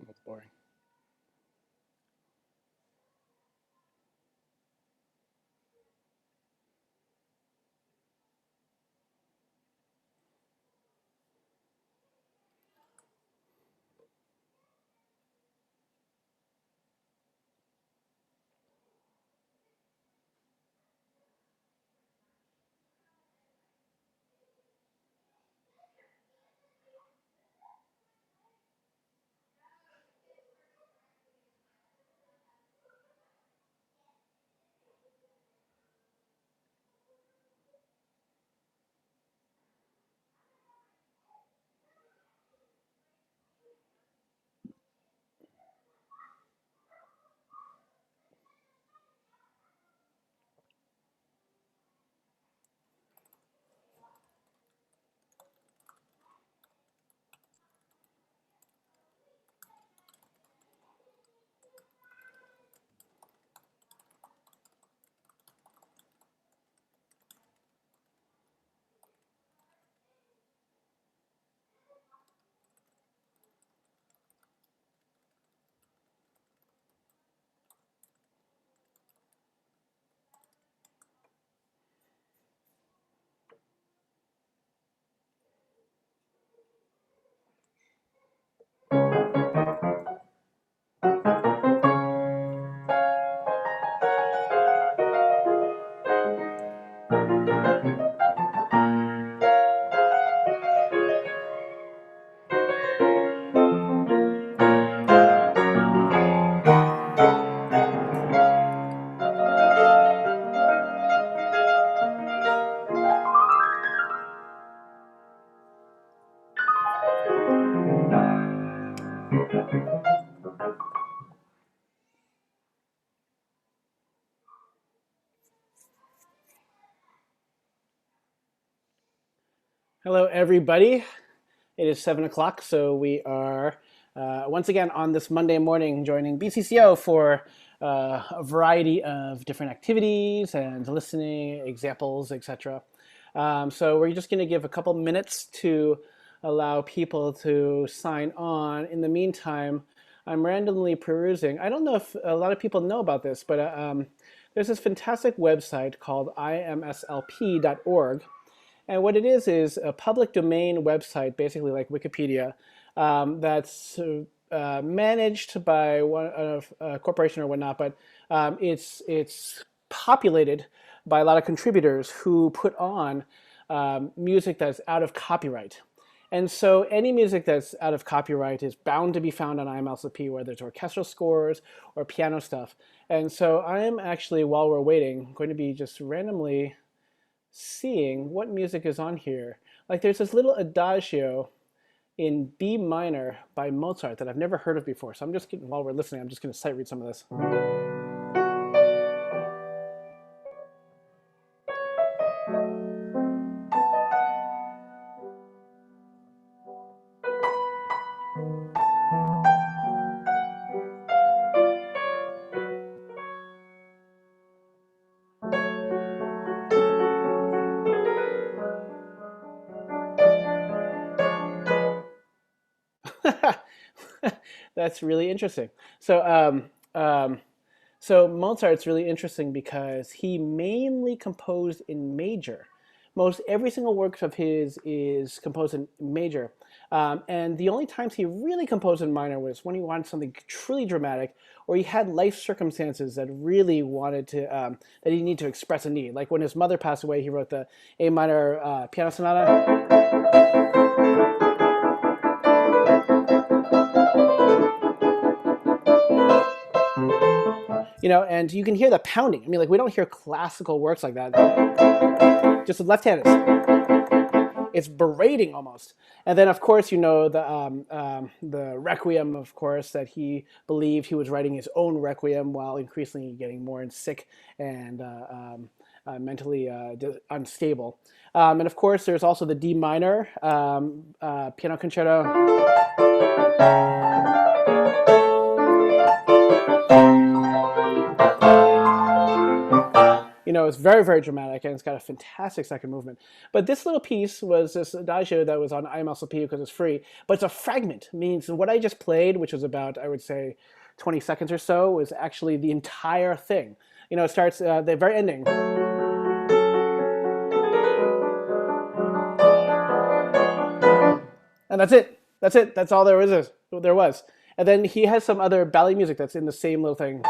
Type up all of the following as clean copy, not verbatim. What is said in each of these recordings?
That's boring. Hello, everybody. It is 7 o'clock, so we are once again on this Monday morning joining BCCO for a variety of different activities and listening, examples, etc. So we're just going to give a couple minutes to allow people to sign on. In the meantime, I'm randomly perusing. I don't know if a lot of people know about this, but there's this fantastic website called imslp.org. And what it is a public domain website, basically like Wikipedia, that's managed by a corporation or whatnot, but it's populated by a lot of contributors who put on music that's out of copyright. And so any music that's out of copyright is bound to be found on IMLCP, whether it's orchestral scores or piano stuff. And so I'm actually, while we're waiting, going to be just randomly seeing what music is on here. Like there's this little adagio in B minor by Mozart that I've never heard of before. So I'm just getting, while we're listening, I'm just going to sight read some of this. That's really interesting. So So Mozart's really interesting because he mainly composed in major. Most every single work of his is composed in major. And the only times he really composed in minor was when he wanted something truly dramatic, or he had life circumstances that really wanted to that he needed to express a need. Like when his mother passed away, he wrote the A minor piano sonata. And you can hear the pounding. I mean, like we don't hear classical works like that. Just with left-handed. It's berating almost. And then, of course, the Requiem, of course, that he believed he was writing his own Requiem while increasingly getting more sick and mentally unstable. And of course, there's also the D minor piano concerto. It's very, very dramatic, and it's got a fantastic second movement. But this little piece was this adagio that was on IMSLP because it's free, but it's a fragment. Means what I just played, which was about, I would say, 20 seconds or so, was actually the entire thing. It starts the very ending. And that's it. That's it. That's all there was. And then he has some other ballet music that's in the same little thing.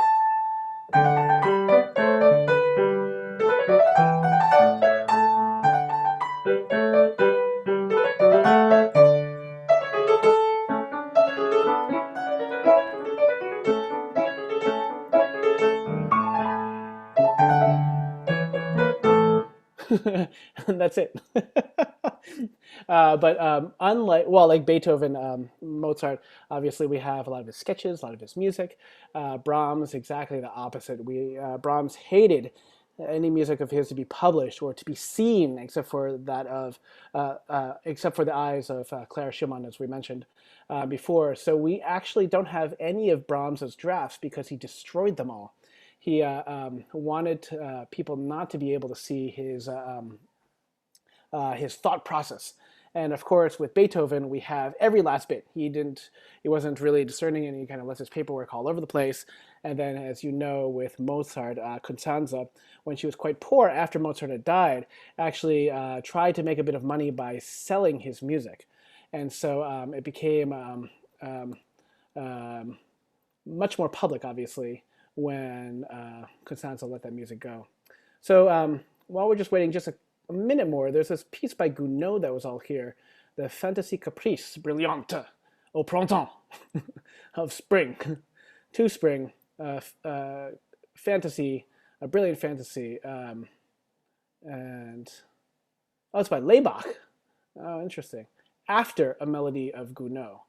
And that's it. But like Beethoven, Mozart, obviously we have a lot of his sketches, a lot of his music. Brahms, exactly the opposite. Brahms hated any music of his to be published or to be seen, except for the eyes of Clara Schumann, as we mentioned before. So we actually don't have any of Brahms's drafts because he destroyed them all. He wanted people not to be able to see his thought process. And of course, with Beethoven, we have every last bit. He wasn't really discerning, and he kind of left his paperwork all over the place. And then, as you know, with Mozart, Constanza, when she was quite poor after Mozart had died, actually tried to make a bit of money by selling his music. And so it became much more public, obviously, when Constanza let that music go. So while we're just waiting just a minute more, there's this piece by Gounod that was all here, the Fantaisie Caprice Brillante au printemps of spring, to spring, fantasy, a brilliant fantasy, and it's by Laybach. Oh, interesting. After a melody of Gounod.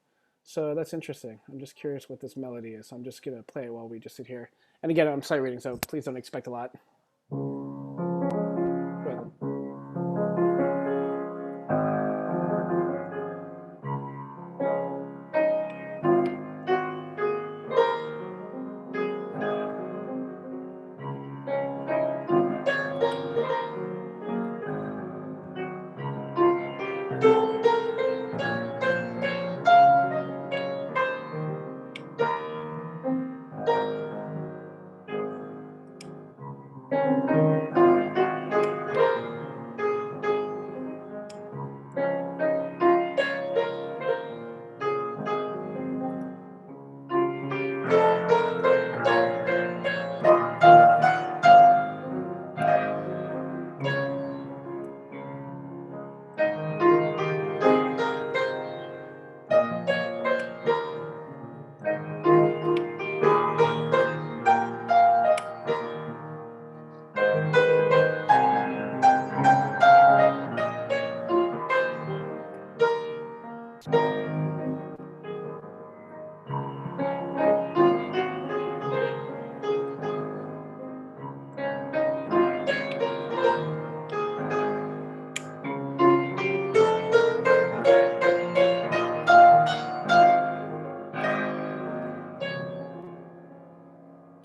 So that's interesting. I'm just curious what this melody is. So I'm just going to play it while we just sit here. And again, I'm sight reading, so please don't expect a lot.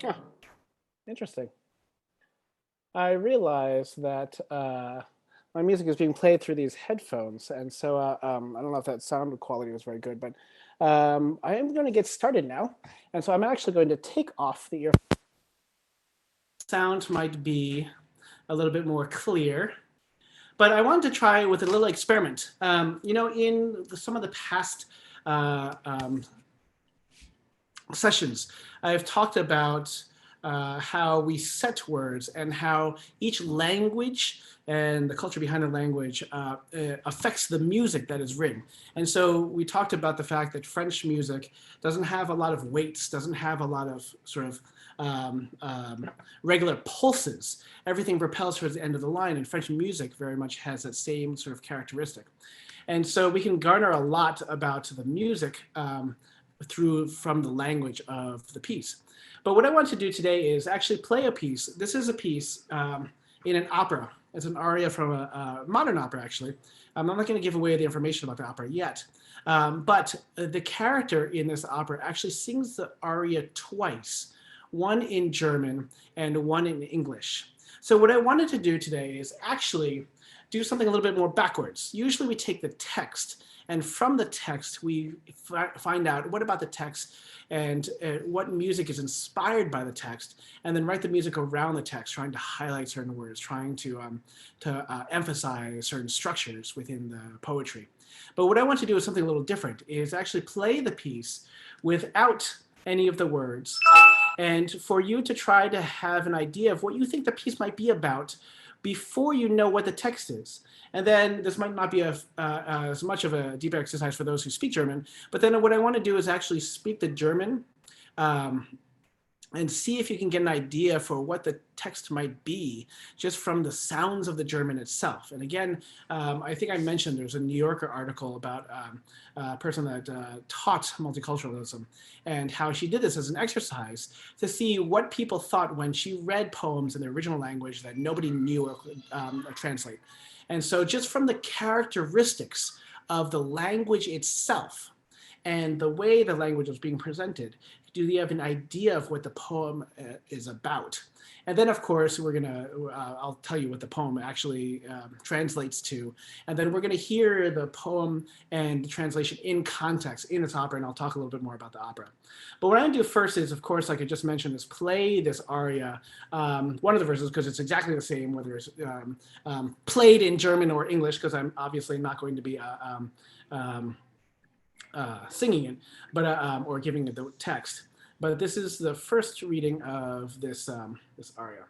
Huh, interesting. I realize that my music is being played through these headphones, and so I don't know if that sound quality was very good, but I am going to get started now, and so I'm actually going to take off the earphones. sound might be a little bit more clear. But I wanted to try with a little experiment. In some of the past sessions, I've talked about how we set words and how each language and the culture behind the language affects the music that is written. And so we talked about the fact that French music doesn't have a lot of weights, doesn't have a lot of sort of regular pulses. Everything propels towards the end of the line, and French music very much has that same sort of characteristic. And so we can garner a lot about the music from the language of the piece. But what I want to do today is actually play a piece. This is a piece in an opera. It's an aria from a modern opera, actually. I'm not going to give away the information about the opera yet. But the character in this opera actually sings the aria twice, one in German and one in English. So what I wanted to do today is actually do something a little bit more backwards. Usually we take the text, and from the text we find out what about the text and what music is inspired by the text, and then write the music around the text, trying to highlight certain words, trying to emphasize certain structures within the poetry. But what I want to do is something a little different, is actually play the piece without any of the words, and for you to try to have an idea of what you think the piece might be about before you know what the text is. And then this might not be as much of a deep exercise for those who speak German, but then what I want to do is actually speak the German and see if you can get an idea for what the text might be just from the sounds of the German itself. And again, I think I mentioned there's a New Yorker article about a person that taught multiculturalism and how she did this as an exercise to see what people thought when she read poems in the original language that nobody knew or could translate. And so just from the characteristics of the language itself and the way the language was being presented, do you have an idea of what the poem is about? And then, of course, I'll tell you what the poem actually translates to. And then we're going to hear the poem and the translation in context in its opera, and I'll talk a little bit more about the opera. But what I'm going to do first is, of course, like I just mentioned, is play this aria, one of the verses, because it's exactly the same, whether it's played in German or English, because I'm obviously not going to be singing it, but or giving it the text. But this is the first reading of this this aria.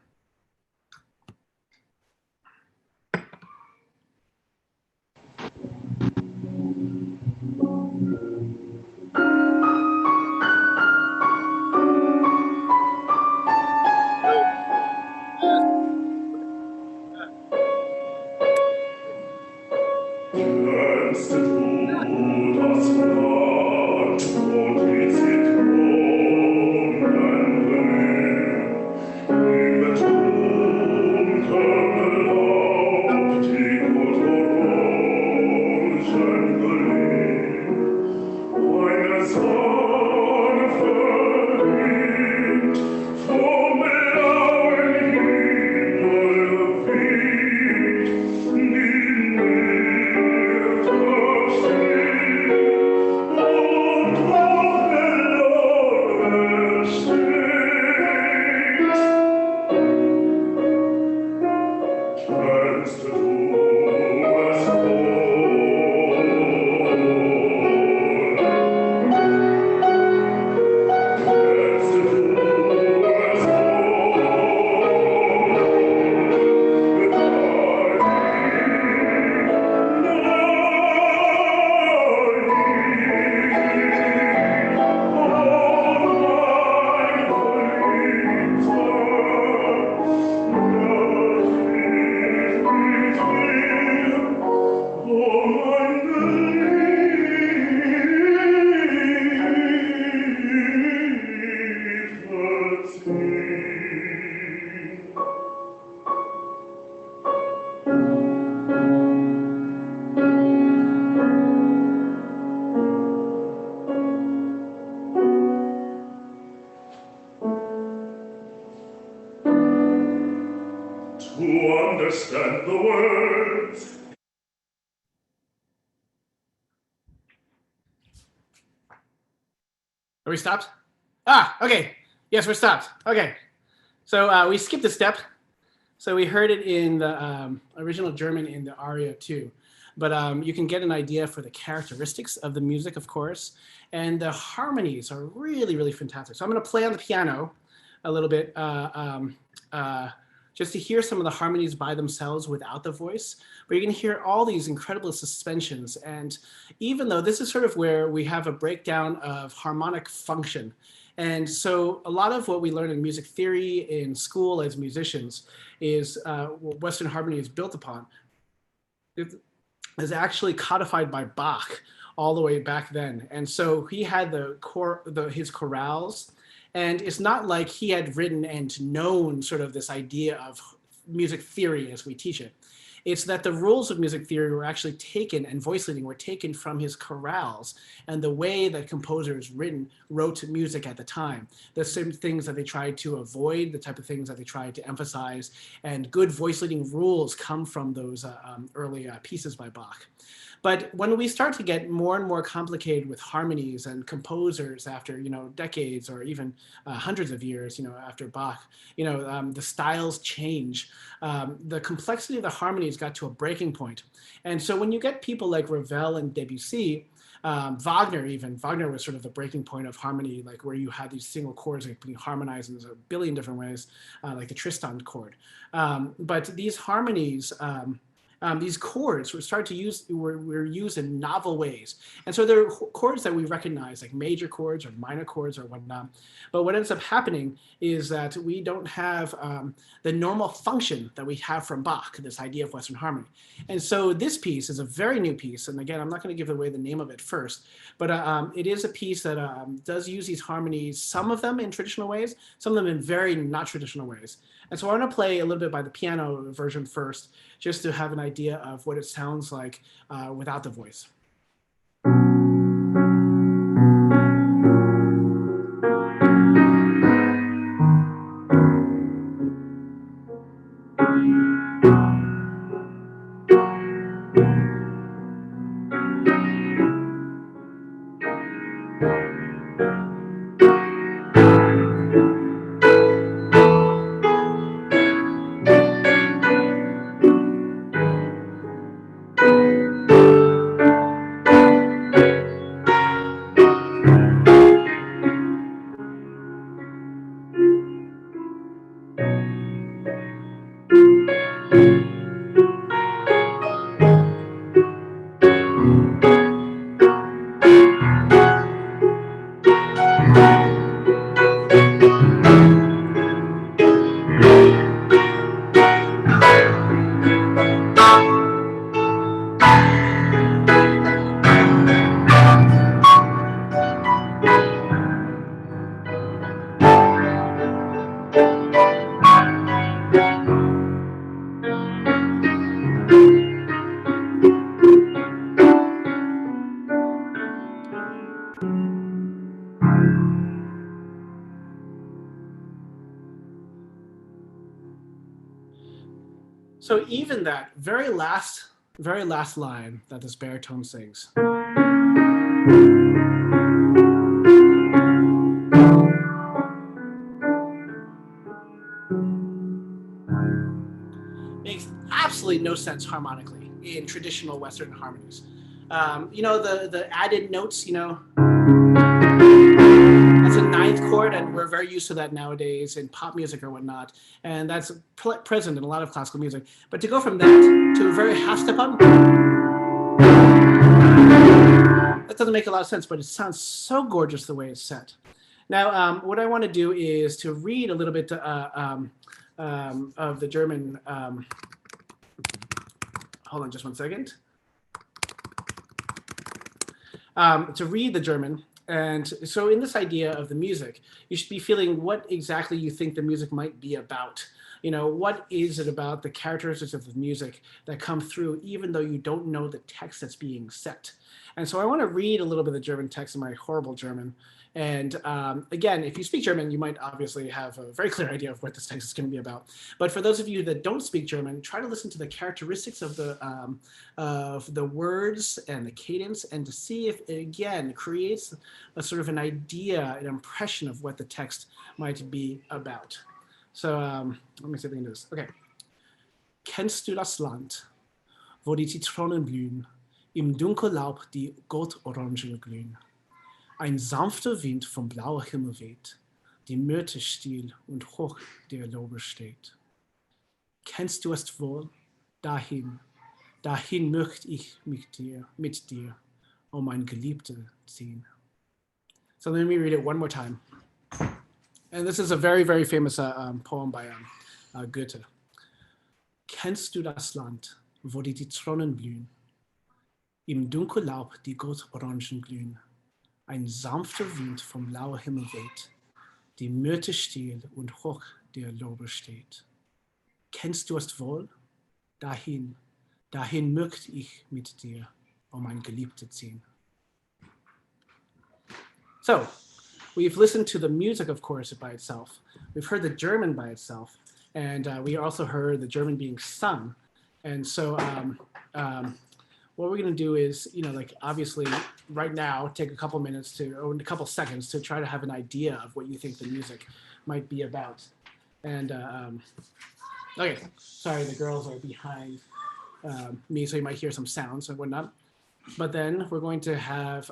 Understand the words. Are we stopped? Ah, okay. Yes, we're stopped. Okay. So we skipped a step. So we heard it in the original German in the aria too. But you can get an idea for the characteristics of the music, of course. And the harmonies are really, really fantastic. So I'm going to play on the piano a little bit just to hear some of the harmonies by themselves without the voice. But you're going to hear all these incredible suspensions. And even though this is sort of where we have a breakdown of harmonic function, and so a lot of what we learn in music theory in school as musicians is what Western harmony is built upon. It is actually codified by Bach all the way back then. And so he had his chorales, and it's not like he had written and known sort of this idea of music theory as we teach it. It's that the rules of music theory were actually taken, and voice leading were taken from his chorales and the way that composers wrote music at the time. The same things that they tried to avoid, the type of things that they tried to emphasize, and good voice leading rules come from those early pieces by Bach. But when we start to get more and more complicated with harmonies and composers after, decades or even hundreds of years, after Bach, the styles change. The complexity of the harmonies got to a breaking point. And so when you get people like Ravel and Debussy, Wagner was sort of the breaking point of harmony, like where you had these single chords like being harmonized in a billion different ways, like the Tristan chord. But these harmonies, these chords were used in novel ways. And so there are chords that we recognize, like major chords or minor chords or whatnot. But what ends up happening is that we don't have the normal function that we have from Bach, this idea of Western harmony. And so this piece is a very new piece. And again, I'm not going to give away the name of it first, but it is a piece that does use these harmonies, some of them in traditional ways, some of them in very not traditional ways. And so I want to play a little bit by the piano version first, just to have an idea of what it sounds like without the voice. So even that very last line that this baritone sings. Makes absolutely no sense harmonically in traditional Western harmonies. The added notes, that's a ninth chord, and we're very used to that nowadays in pop music or whatnot, and that's present in a lot of classical music. But to go from that to a very half step up, that doesn't make a lot of sense, but it sounds so gorgeous the way it's set. Now, what I want to do is to read a little bit of the German. Hold on just one second. To read the German. And so in this idea of the music, you should be feeling what exactly you think the music might be about. What is it about the characteristics of the music that come through, even though you don't know the text that's being set? And so I want to read a little bit of the German text in my horrible German. And again, if you speak German, you might obviously have a very clear idea of what this text is going to be about. But for those of you that don't speak German, try to listen to the characteristics of the words and the cadence, and to see if it, again, creates a sort of an idea, an impression of what the text might be about. So let me see if we can do this. Okay. Kennst du das Land, wo die Zitronen blühen, im Dunkellaub die Goldorangen glühen? Ein sanfter Wind vom blauen Himmel weht, die Myrte still und hoch der Laube steht. Kennst du es wohl? Dahin, dahin möchte ich mit dir, oh mein Geliebter, ziehen. So let me read it one more time. And this is a very, very famous poem by Goethe. Kennst du das Land, wo die Zitronen blühen? Im Dunkellaub die Goldorangen glühen. Ein sanfter Wind vom blauen Himmel weht, die Myrte still und hoch der Laube steht. Kennst du es wohl? Dahin, dahin möchte ich mit dir, oh mein Geliebter, ziehen. So, we've listened to the music, of course, by itself. We've heard the German by itself, and we also heard the German being sung. And so what we're going to do is, like obviously right now, take a couple minutes or a couple seconds to try to have an idea of what you think the music might be about. And okay, sorry, the girls are behind me, so you might hear some sounds and whatnot. But then we're going to have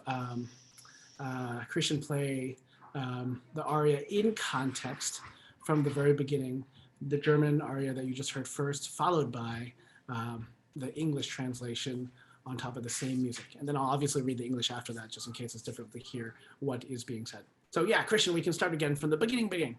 Christian play the aria in context from the very beginning, the German aria that you just heard first, followed by the English translation on top of the same music. And then I'll obviously read the English after that, just in case it's difficult to hear what is being said. So yeah, Christian, we can start again from the beginning.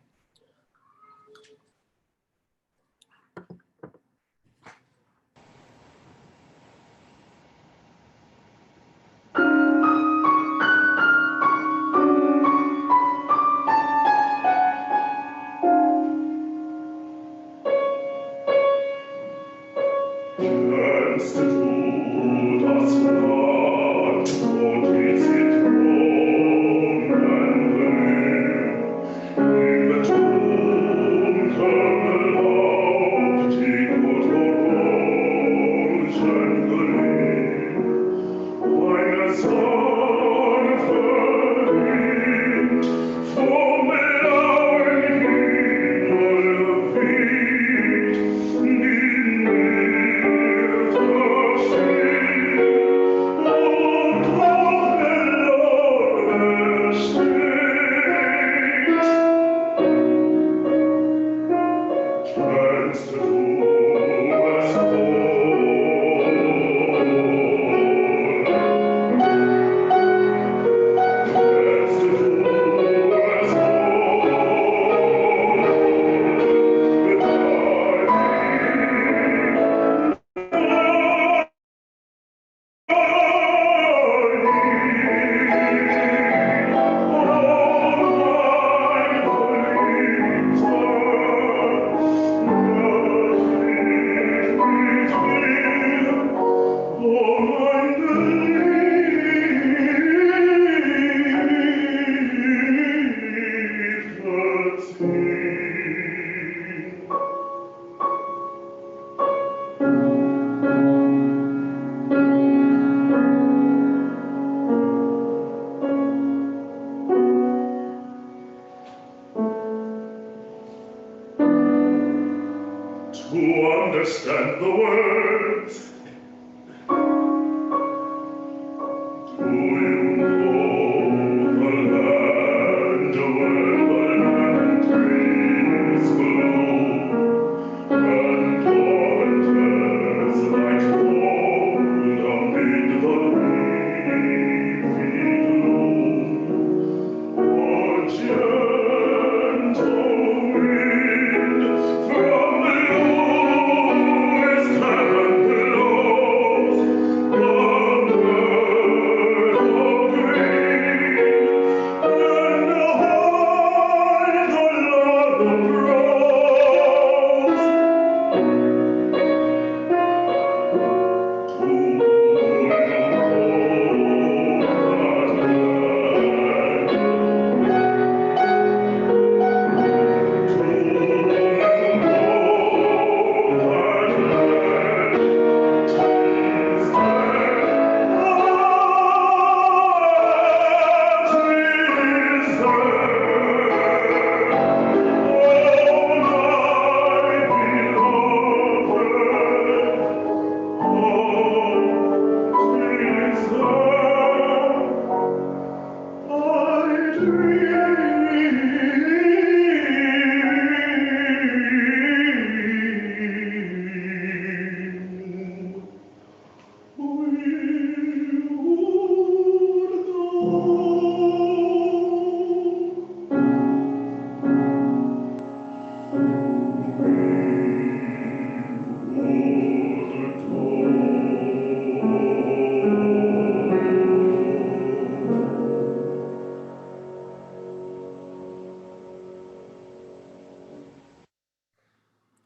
Kennst du das Land, wo die Zitronen blühen, im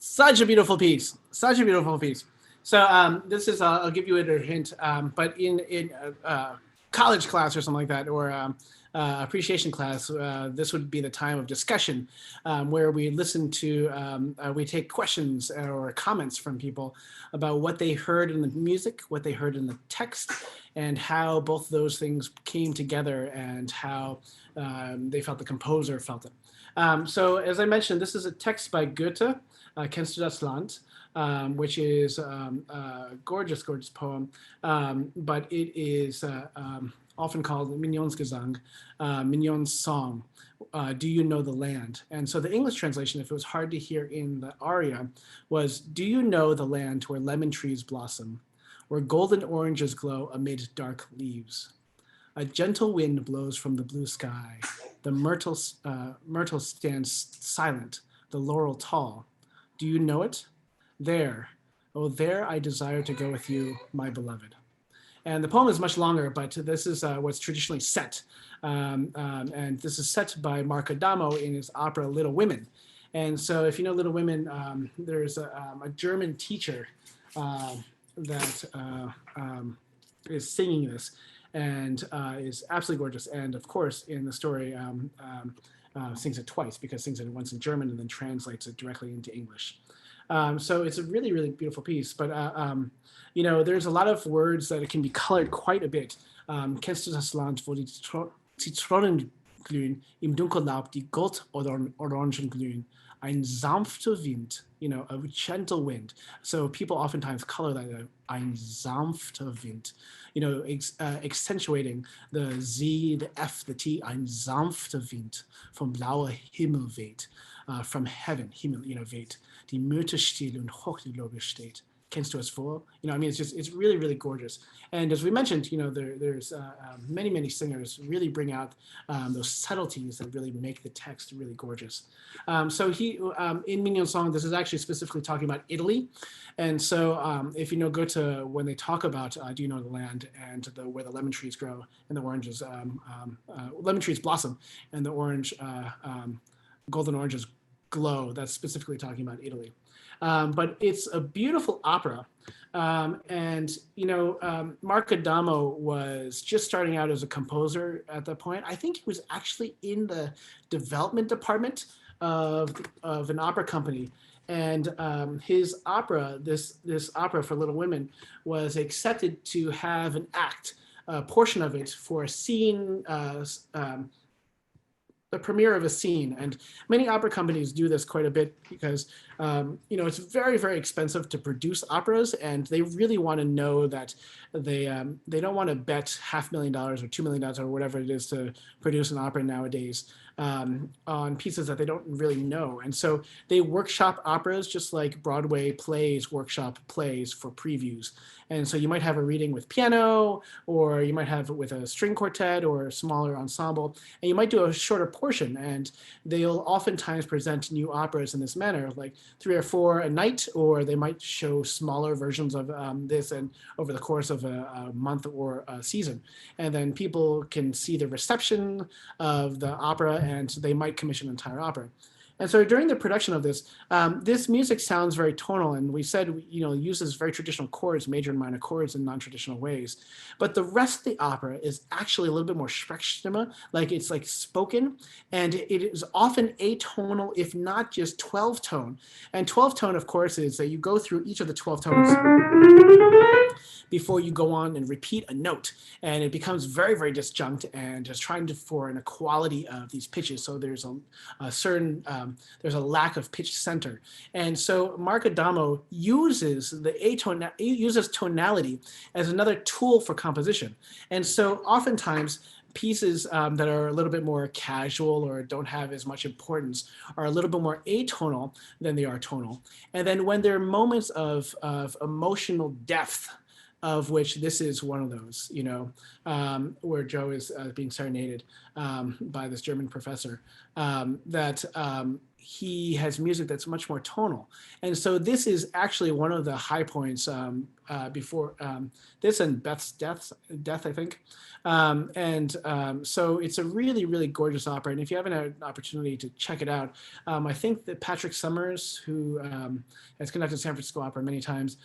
Such a beautiful piece. Such a beautiful piece. So this is, I'll give you a hint, but in college class or something like that, or appreciation class, this would be the time of discussion where we listen to, we take questions or comments from people about what they heard in the music, what they heard in the text, and how both those things came together and how they felt the composer felt it. So as I mentioned, this is a text by Goethe. Kennst du das Land, which is a gorgeous, gorgeous poem, but it is often called Mignon's Gesang, Mignon's Song. Do you know the land? And so the English translation, if it was hard to hear in the aria, was, do you know the land where lemon trees blossom, where golden oranges glow amid dark leaves? A gentle wind blows from the blue sky. The myrtle stands silent, the laurel tall. Do you know it? There, oh, there I desire to go with you, my beloved. And the poem is much longer, but this is what's traditionally set. And this is set by Marco Adamo in his opera Little Women. And so if you know Little Women, there's a German teacher that is singing this and is absolutely gorgeous. And of course, in the story, sings it twice, because sings it once in German and then translates it directly into English. So it's a really, really beautiful piece. But, you know, there's a lot of words that it can be colored quite a bit. Kennst du das Land, wo die Zitronen glühen, im Dunkellaub die Goldorangen glühen, ein sanfter Wind, you know, a gentle wind. So people oftentimes color that ein sanfter Wind, you know, accentuating the Z, the F, the T, ein sanfter Wind, vom blauer Himmel weht, from heaven, Himmel, you know, weht, die Myrte still und hoch die Lobe steht. Kennst du es vor? You know, I mean, it's really, really gorgeous. And as we mentioned, you know, there's many, many singers really bring out those subtleties that really make the text really gorgeous. So he, in Mignon's song, this is actually specifically talking about Italy. And so if you know Goethe, when they talk about Do You Know the Land, and where the lemon trees grow and the oranges, lemon trees blossom and the orange, golden oranges glow, that's specifically talking about Italy. But it's a beautiful opera. And, you know, Mark Adamo was just starting out as a composer at that point. I think he was actually in the development department of an opera company. And his opera, this opera for Little Women, was accepted to have an act, a portion of it for a scene, the premiere of a scene. And many opera companies do this quite a bit because, you know, it's very, very expensive to produce operas, and they really want to know that they don't want to bet $500,000 or $2 million or whatever it is to produce an opera nowadays on pieces that they don't really know. And so they workshop operas just like Broadway plays workshop plays for previews. And so you might have a reading with piano, or you might have it with a string quartet or a smaller ensemble, and you might do a shorter portion. And they'll oftentimes present new operas in this manner, like 3 or 4 a night, or they might show smaller versions of this and over the course of a month or a season. And then people can see the reception of the opera, and they might commission an entire opera. And so during the production of this, this music sounds very tonal, and we said, you know, uses very traditional chords, major and minor chords in non-traditional ways. But the rest of the opera is actually a little bit more Sprechstimme, like it's like spoken, and it is often atonal, if not just 12 tone. And 12 tone, of course, is that you go through each of the 12 tones before you go on and repeat a note. And it becomes very, very disjunct and just trying to for an equality of these pitches. So there's a certain, there's a lack of pitch center. And so Mark Adamo uses uses tonality as another tool for composition. And so oftentimes pieces that are a little bit more casual or don't have as much importance are a little bit more atonal than they are tonal. And then when there are moments of emotional depth, of which this is one of those, where Joe is being serenaded by this German professor, that he has music that's much more tonal. And so this is actually one of the high points before this and Beth's death, I think. So it's a really, really gorgeous opera. And if you haven't had an opportunity to check it out, I think that Patrick Summers, who has conducted San Francisco Opera many times,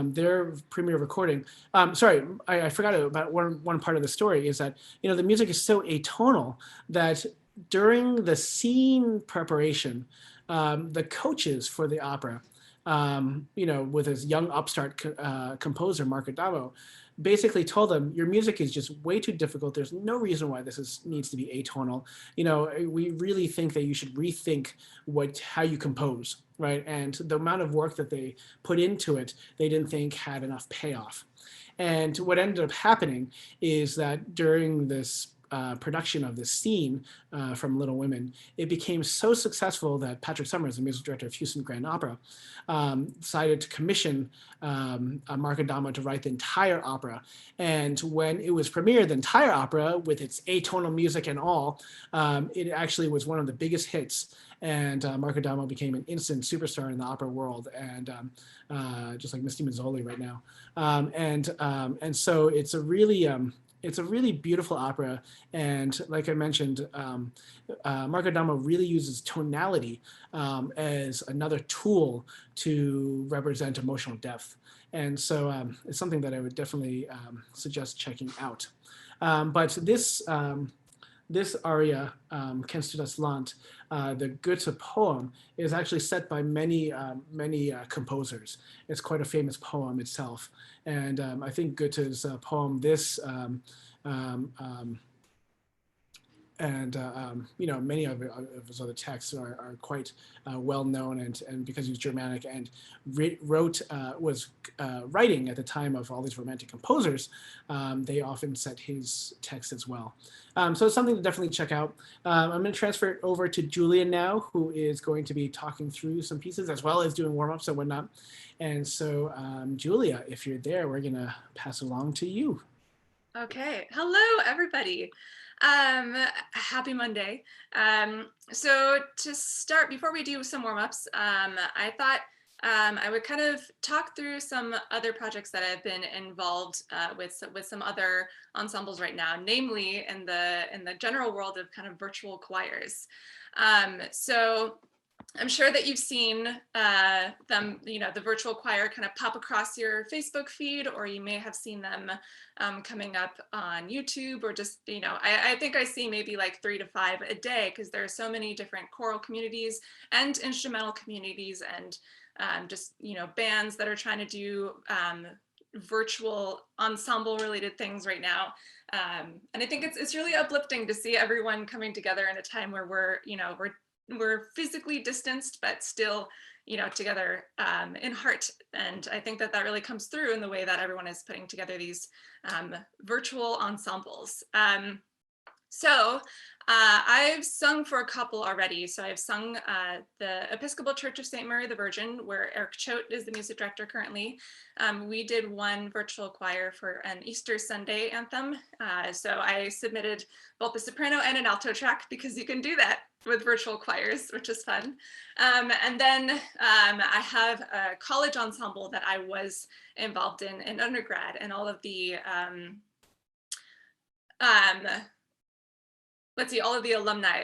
their premiere recording. Sorry, I forgot about one part of the story is that the music is so atonal that during the scene preparation, the coaches for the opera, with his young upstart composer Mark Adamo, basically told them, your music is just way too difficult. There's no reason why this needs to be atonal. We really think that you should rethink how you compose, right? And the amount of work that they put into it, they didn't think had enough payoff. And what ended up happening is that during this production of this scene from Little Women, it became so successful that Patrick Summers, the music director of Houston Grand Opera, decided to commission Mark Adamo to write the entire opera. And when it was premiered, the entire opera, with its atonal music and all, it actually was one of the biggest hits. And Mark Adamo became an instant superstar in the opera world, and just like Misty Mazzoli right now. And so it's a really beautiful opera, and like I mentioned, Mark Adamo really uses tonality as another tool to represent emotional depth, and so it's something that I would definitely suggest checking out. But this aria, Kennst du das Land, the Goethe poem, is actually set by many composers. It's quite a famous poem itself. And I think Goethe's poem, this, many of his other texts are quite well known, and because he was Germanic and was writing at the time of all these romantic composers, they often set his text as well. So it's something to definitely check out. I'm going to transfer it over to Julia now, who is going to be talking through some pieces as well as doing warm-ups and whatnot. And so, Julia, if you're there, we're going to pass along to you. Okay. Hello, everybody. Happy Monday. So to start, before we do some warm-ups, I thought I would kind of talk through some other projects that I've been involved with some other ensembles right now, namely in the general world of kind of virtual choirs. So I'm sure that you've seen them, the virtual choir kind of pop across your Facebook feed, or you may have seen them coming up on YouTube, or just, I think I see maybe like 3 to 5 a day, because there are so many different choral communities and instrumental communities, and just, bands that are trying to do virtual ensemble related things right now. And I think it's really uplifting to see everyone coming together in a time where we're physically distanced, but still, together in heart. And I think that really comes through in the way that everyone is putting together these virtual ensembles. So I've sung for a couple already. So I've sung the Episcopal Church of St. Mary the Virgin, where Eric Choate is the music director currently. We did one virtual choir for an Easter Sunday anthem. So I submitted both a soprano and an alto track, because you can do that with virtual choirs, which is fun. And then I have a college ensemble that I was involved in undergrad, and all of the all of the alumni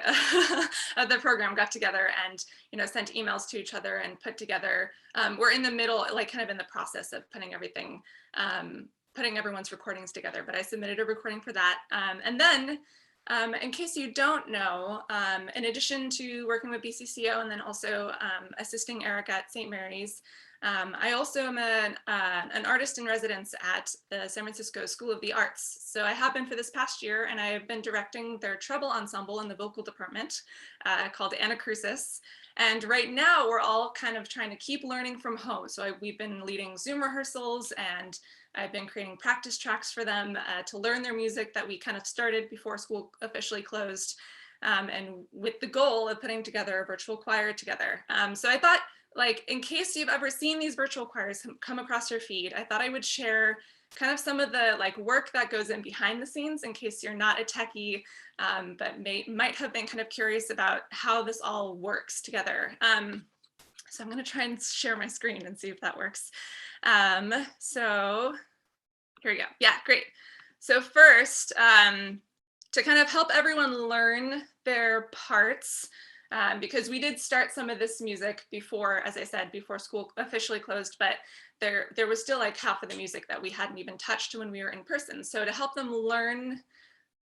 of the program got together and, sent emails to each other and put together, we're in the middle, like kind of in the process of putting everything, putting everyone's recordings together, but I submitted a recording for that. And then, in case you don't know, in addition to working with BCCO and then also assisting Eric at St. Mary's, I also am an artist in residence at the San Francisco School of the Arts. So I have been for this past year, and I have been directing their treble ensemble in the vocal department called Anacrusis. And right now we're all kind of trying to keep learning from home. So we've been leading Zoom rehearsals, and I've been creating practice tracks for them to learn their music that we kind of started before school officially closed, and with the goal of putting together a virtual choir together. So I thought, like, in case you've ever seen these virtual choirs come across your feed, I thought I would share kind of some of the like work that goes in behind the scenes in case you're not a techie, but might have been kind of curious about how this all works together. So I'm going to try and share my screen and see if that works. So here we go. Yeah, great. So first, to kind of help everyone learn their parts, because we did start some of this music before, as I said, before school officially closed, but there was still like half of the music that we hadn't even touched when we were in person. So to help them learn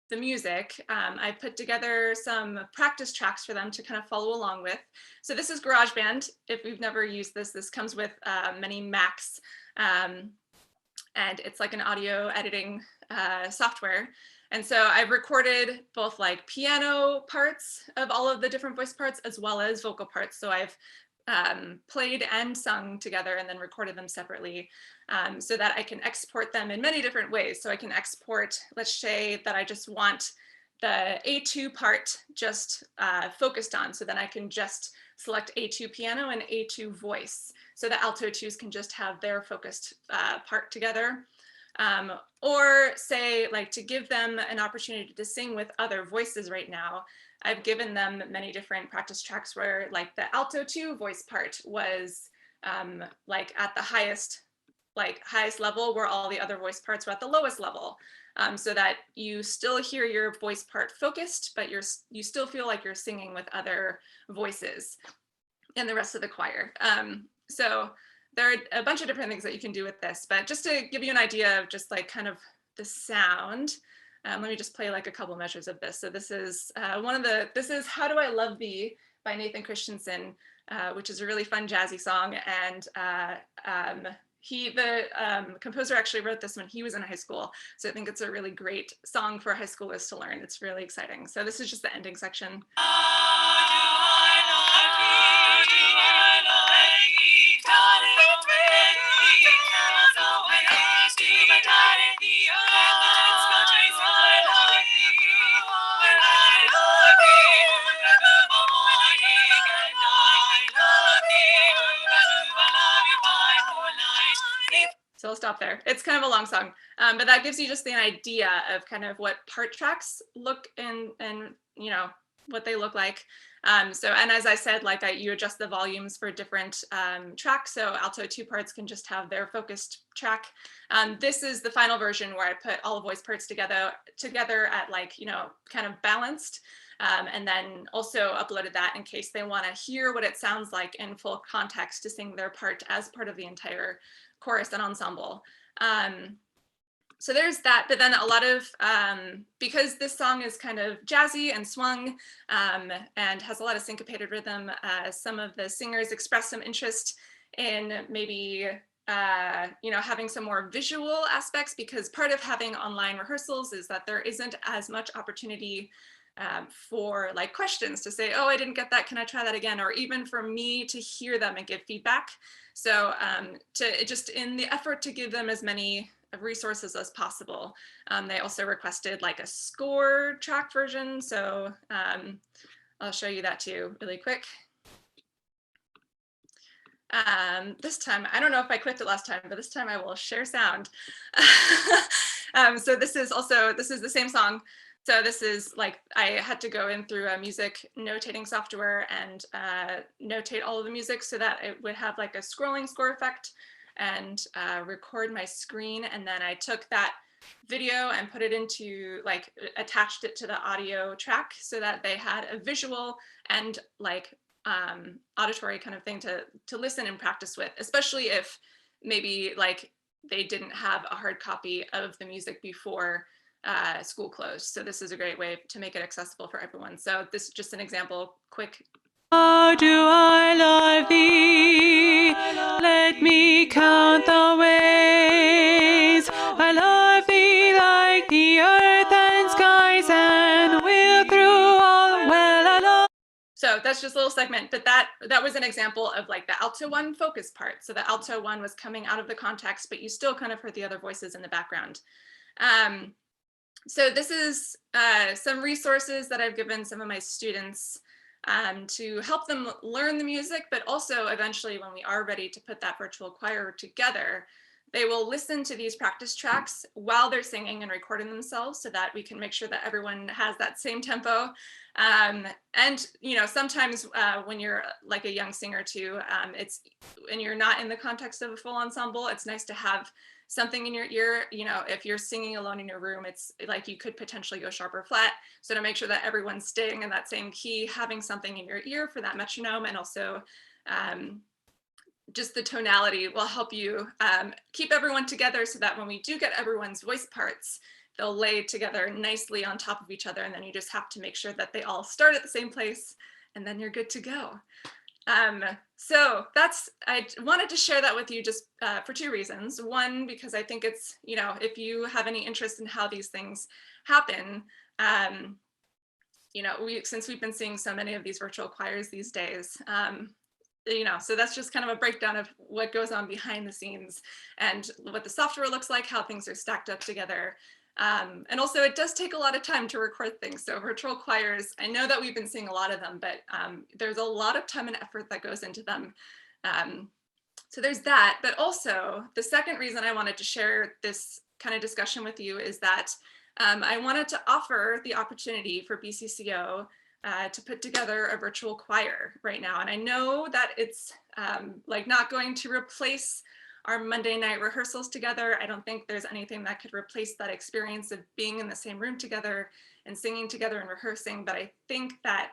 the music, I put together some practice tracks for them to kind of follow along with. So this is GarageBand. If we've never used this, this comes with many Macs, and it's like an audio editing software. And so I've recorded both like piano parts of all of the different voice parts as well as vocal parts. So I've played and sung together and then recorded them separately, so that I can export them in many different ways. So I can export, let's say that I just want the A2 part just focused on, so then I can just select A2 piano and A2 voice. So the alto twos can just have their focused part together. Or say like to give them an opportunity to sing with other voices right now, I've given them many different practice tracks where like the alto 2 voice part was like at the highest level, where all the other voice parts were at the lowest level, so that you still hear your voice part focused, but you still feel like you're singing with other voices and the rest of the choir. So there are a bunch of different things that you can do with this, but just to give you an idea of just like kind of the sound, let me just play like a couple measures of this. So this is this is How Do I Love Thee by Nathan Christensen, which is a really fun jazzy song. And the composer actually wrote this when he was in high school. So I think it's a really great song for high schoolers to learn. It's really exciting. So this is just the ending section. So I'll stop there. It's kind of a long song, but that gives you just the idea of kind of what part tracks look and you know what they look like. So, and as I said, like you adjust the volumes for different tracks. So alto 2 parts can just have their focused track. This is the final version where I put all the voice parts together at like, you know, kind of balanced. And then also uploaded that in case they want to hear what it sounds like in full context to sing their part as part of the entire chorus and ensemble. So there's that, but then a lot of, because this song is kind of jazzy and swung and has a lot of syncopated rhythm, some of the singers expressed some interest in maybe, you know, having some more visual aspects, because part of having online rehearsals is that there isn't as much opportunity for like questions to say, oh, I didn't get that, can I try that again? Or even for me to hear them and give feedback. So just in the effort to give them as many resources as possible, they also requested like a score track version. So I'll show you that too really quick. This time, I don't know if I clicked it last time, but this time I will share sound. So this is the same song. So this is like, I had to go in through a music notating software and notate all of the music so that it would have like a scrolling score effect and record my screen. And then I took that video and put it into, like, attached it to the audio track so that they had a visual and like auditory kind of thing to listen and practice with, especially if maybe like they didn't have a hard copy of the music before school closed. So this is a great way to make it accessible for everyone. So this is just an example, quick. How do I love thee? Let me count the ways. I love thee like the earth and skies, and will through all well I love. So that's just a little segment, but that was an example of like the alto 1 focus part. So the alto 1 was coming out of the context, but you still kind of heard the other voices in the background. So this is some resources that I've given some of my students to help them learn the music, but also eventually when we are ready to put that virtual choir together, they will listen to these practice tracks while they're singing and recording themselves so that we can make sure that everyone has that same tempo. And sometimes when you're like a young singer too, when you're not in the context of a full ensemble, it's nice to have something in your ear. If you're singing alone in your room, it's like you could potentially go sharp or flat. So to make sure that everyone's staying in that same key, having something in your ear for that metronome, and also just the tonality will help you keep everyone together so that when we do get everyone's voice parts, they'll lay together nicely on top of each other. And then you just have to make sure that they all start at the same place, and then you're good to go. So I wanted to share that with you just for two reasons. One, because I think it's, if you have any interest in how these things happen, since we've been seeing so many of these virtual choirs these days, so that's just kind of a breakdown of what goes on behind the scenes and what the software looks like, how things are stacked up together. And also it does take a lot of time to record things. So virtual choirs, I know that we've been seeing a lot of them, but there's a lot of time and effort that goes into them. So there's that, but also the second reason I wanted to share this kind of discussion with you is that I wanted to offer the opportunity for BCCO to put together a virtual choir right now. And I know that it's like not going to replace our Monday night rehearsals together. I don't think there's anything that could replace that experience of being in the same room together and singing together and rehearsing. But I think that,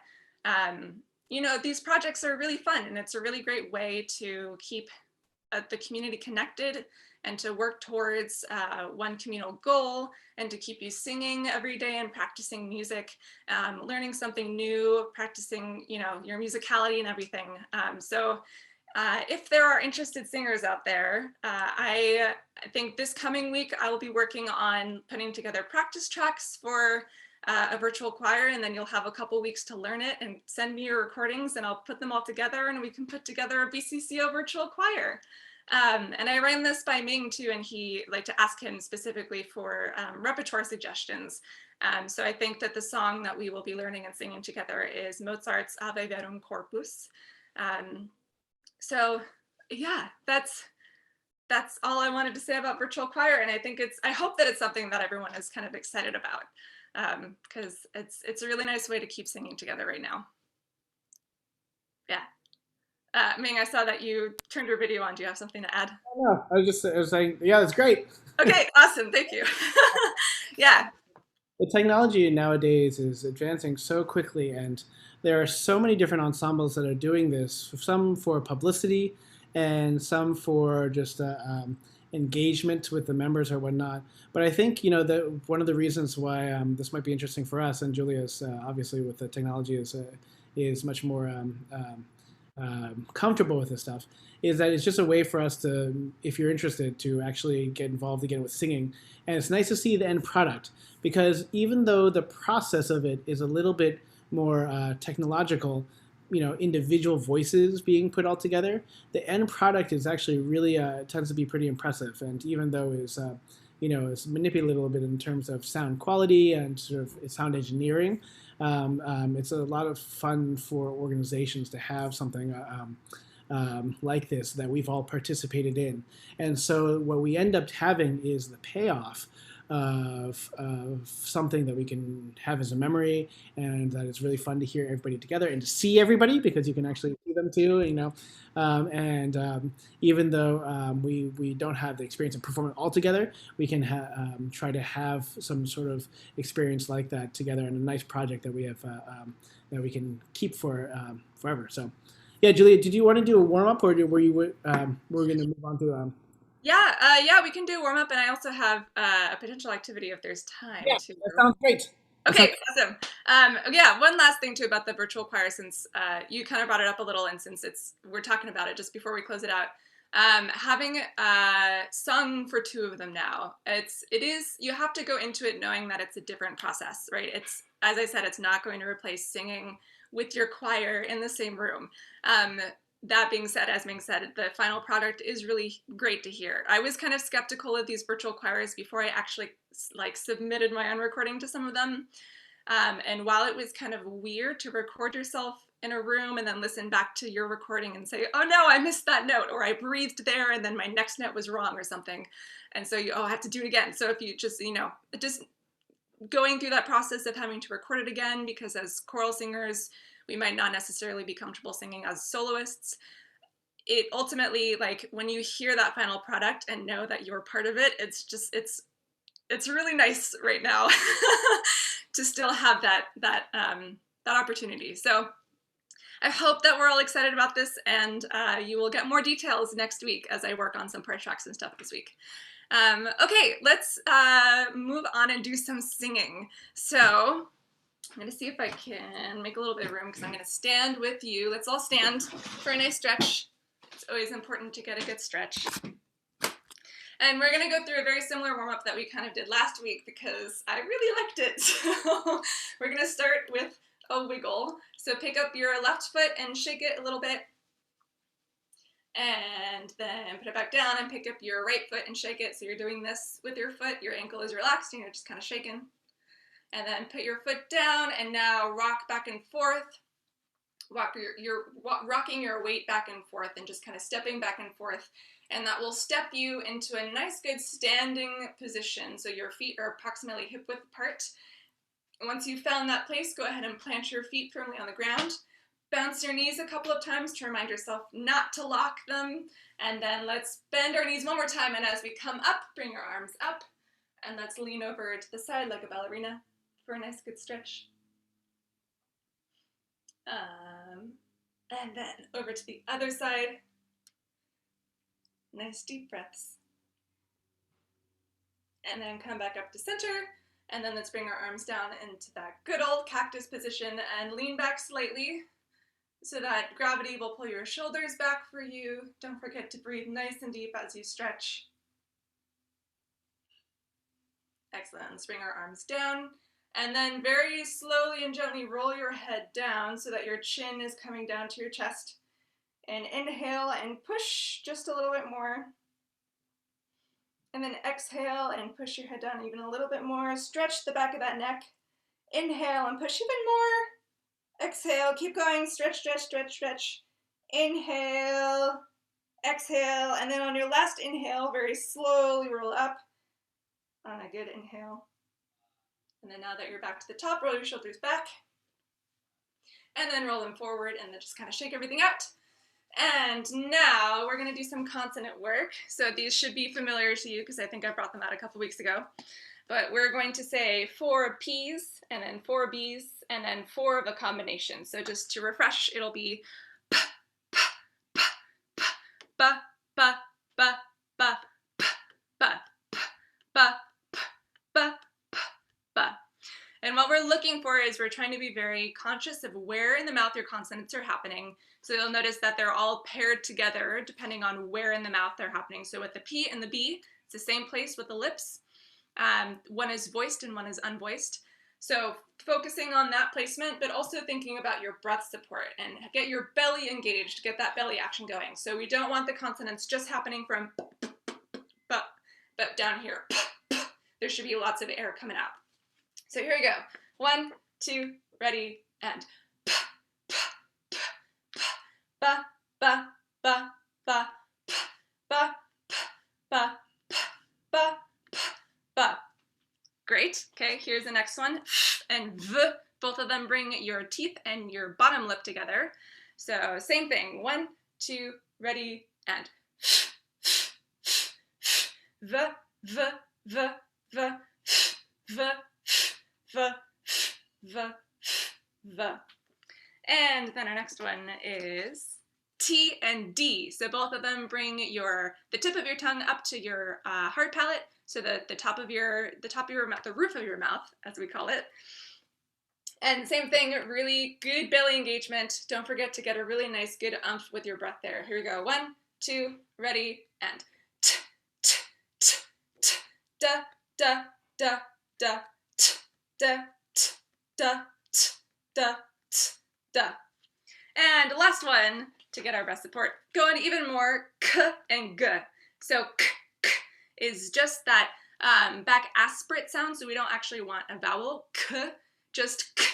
these projects are really fun, and it's a really great way to keep the community connected and to work towards one communal goal, and to keep you singing every day and practicing music, learning something new, practicing, your musicality and everything. So if there are interested singers out there, I think this coming week I will be working on putting together practice tracks for a virtual choir, and then you'll have a couple weeks to learn it and send me your recordings, and I'll put them all together and we can put together a BCCO virtual choir. And I ran this by Ming too, and he to ask him specifically for repertoire suggestions. So I think that the song that we will be learning and singing together is Mozart's Ave Verum Corpus. So yeah, that's all I wanted to say about virtual choir. And I hope that it's something that everyone is kind of excited about, because it's a really nice way to keep singing together right now. Yeah. Ming, I saw that you turned your video on. Do you have something to add? No, I was saying, yeah, that's great. Okay, awesome. Thank you. Yeah. The technology nowadays is advancing so quickly, and there are so many different ensembles that are doing this, some for publicity and some for just engagement with the members or whatnot. But I think, that one of the reasons why this might be interesting for us, and Julia's obviously with the technology is much more comfortable with this stuff, is that it's just a way for us to, if you're interested, to actually get involved again with singing. And it's nice to see the end product, because even though the process of it is a little bit more technological, individual voices being put all together, the end product is actually really tends to be pretty impressive. And even though it's manipulated a little bit in terms of sound quality and sort of sound engineering, it's a lot of fun for organizations to have something like this that we've all participated in. And so what we end up having is the payoff of something that we can have as a memory, and that it's really fun to hear everybody together and to see everybody, because you can actually see them too, even though we don't have the experience of performing all together, we can try to have some sort of experience like that together in a nice project that we have that we can keep for forever. So yeah, Julia, did you want to do a warm-up, or were you we're going to move on to Yeah, we can do warm up, and I also have a potential activity if there's time too. That sounds great. Okay, awesome. Yeah, one last thing too about the virtual choir, since you kind of brought it up a little, and since we're talking about it just before we close it out. Having sung for two of them now, you have to go into it knowing that it's a different process, right? It's, as I said, it's not going to replace singing with your choir in the same room. That being said, as Ming said, the final product is really great to hear. I was kind of skeptical of these virtual choirs before I actually submitted my own recording to some of them. And while it was kind of weird to record yourself in a room and then listen back to your recording and say, oh no, I missed that note, or I breathed there and then my next note was wrong or something. And so I have to do it again. So if you just, just going through that process of having to record it again, because as choral singers, we might not necessarily be comfortable singing as soloists. It ultimately, like when you hear that final product and know that you're part of it, it's really nice right now to still have that opportunity. So I hope that we're all excited about this, and you will get more details next week as I work on some part tracks and stuff this week. Okay, let's move on and do some singing. So I'm gonna see if I can make a little bit of room because I'm gonna stand with you. Let's all stand for a nice stretch. It's always important to get a good stretch. And we're gonna go through a very similar warm-up that we kind of did last week because I really liked it. So we're gonna start with a wiggle. So pick up your left foot and shake it a little bit. And then put it back down and pick up your right foot and shake it. So you're doing this with your foot, your ankle is relaxed and you're just kind of shaking. And then put your foot down and now rock back and forth. You're rocking your weight back and forth and just kind of stepping back and forth. And that will step you into a nice good standing position. So your feet are approximately hip width apart. Once you've found that place, go ahead and plant your feet firmly on the ground. Bounce your knees a couple of times to remind yourself not to lock them. And then let's bend our knees one more time. And as we come up, bring our arms up. And let's lean over to the side like a ballerina for a nice good stretch. And then over to the other side. Nice deep breaths. And then come back up to center. And then let's bring our arms down into that good old cactus position and lean back slightly so that gravity will pull your shoulders back for you. Don't forget to breathe nice and deep as you stretch. Excellent. Let's bring our arms down. And then very slowly and gently roll your head down so that your chin is coming down to your chest. And inhale and push just a little bit more. And then exhale and push your head down even a little bit more. Stretch the back of that neck. Inhale and push even more. Exhale, keep going. Stretch, stretch, stretch, stretch. Inhale, exhale, and then on your last inhale, very slowly roll up on a good inhale. And then now that you're back to the top, roll your shoulders back. And then roll them forward and then just kind of shake everything out. And now we're going to do some consonant work. So these should be familiar to you because I think I brought them out a couple weeks ago. But we're going to say 4 P's and then 4 B's and then 4 of a combination. So just to refresh, it'll be p, p, p, p, ba, ba, ba, ba, p, ba, p, ba, p, ba, p, ba. And what we're looking for is we're trying to be very conscious of where in the mouth your consonants are happening. So you'll notice that they're all paired together depending on where in the mouth they're happening. So with the P and the B, it's the same place with the lips. One is voiced and one is unvoiced. So focusing on that placement, but also thinking about your breath support and get your belly engaged, get that belly action going. So we don't want the consonants just happening from but down here. There should be lots of air coming out. So here we go. 1, 2, ready, and ba, ba, ba, ba, ba, ba, ba, ba. Great. Okay, here's the next one. And v. Both of them bring your teeth and your bottom lip together. So same thing. 1, 2, ready, and v, v, v, v, v, v, v, v. And then our next one is T and D. So both of them bring the tip of your tongue up to your hard palate, so the top of your mouth, the roof of your mouth, as we call it. And same thing, really good belly engagement. Don't forget to get a really nice good umph with your breath there. Here we go. 1, 2, ready, and t, t, t, t, da, da, da, da, t, da, t, da, t, da, t, da. And last one, to get our breath support, going even more, k and g. So k, k is just that back aspirate sound, so we don't actually want a vowel, k, just k,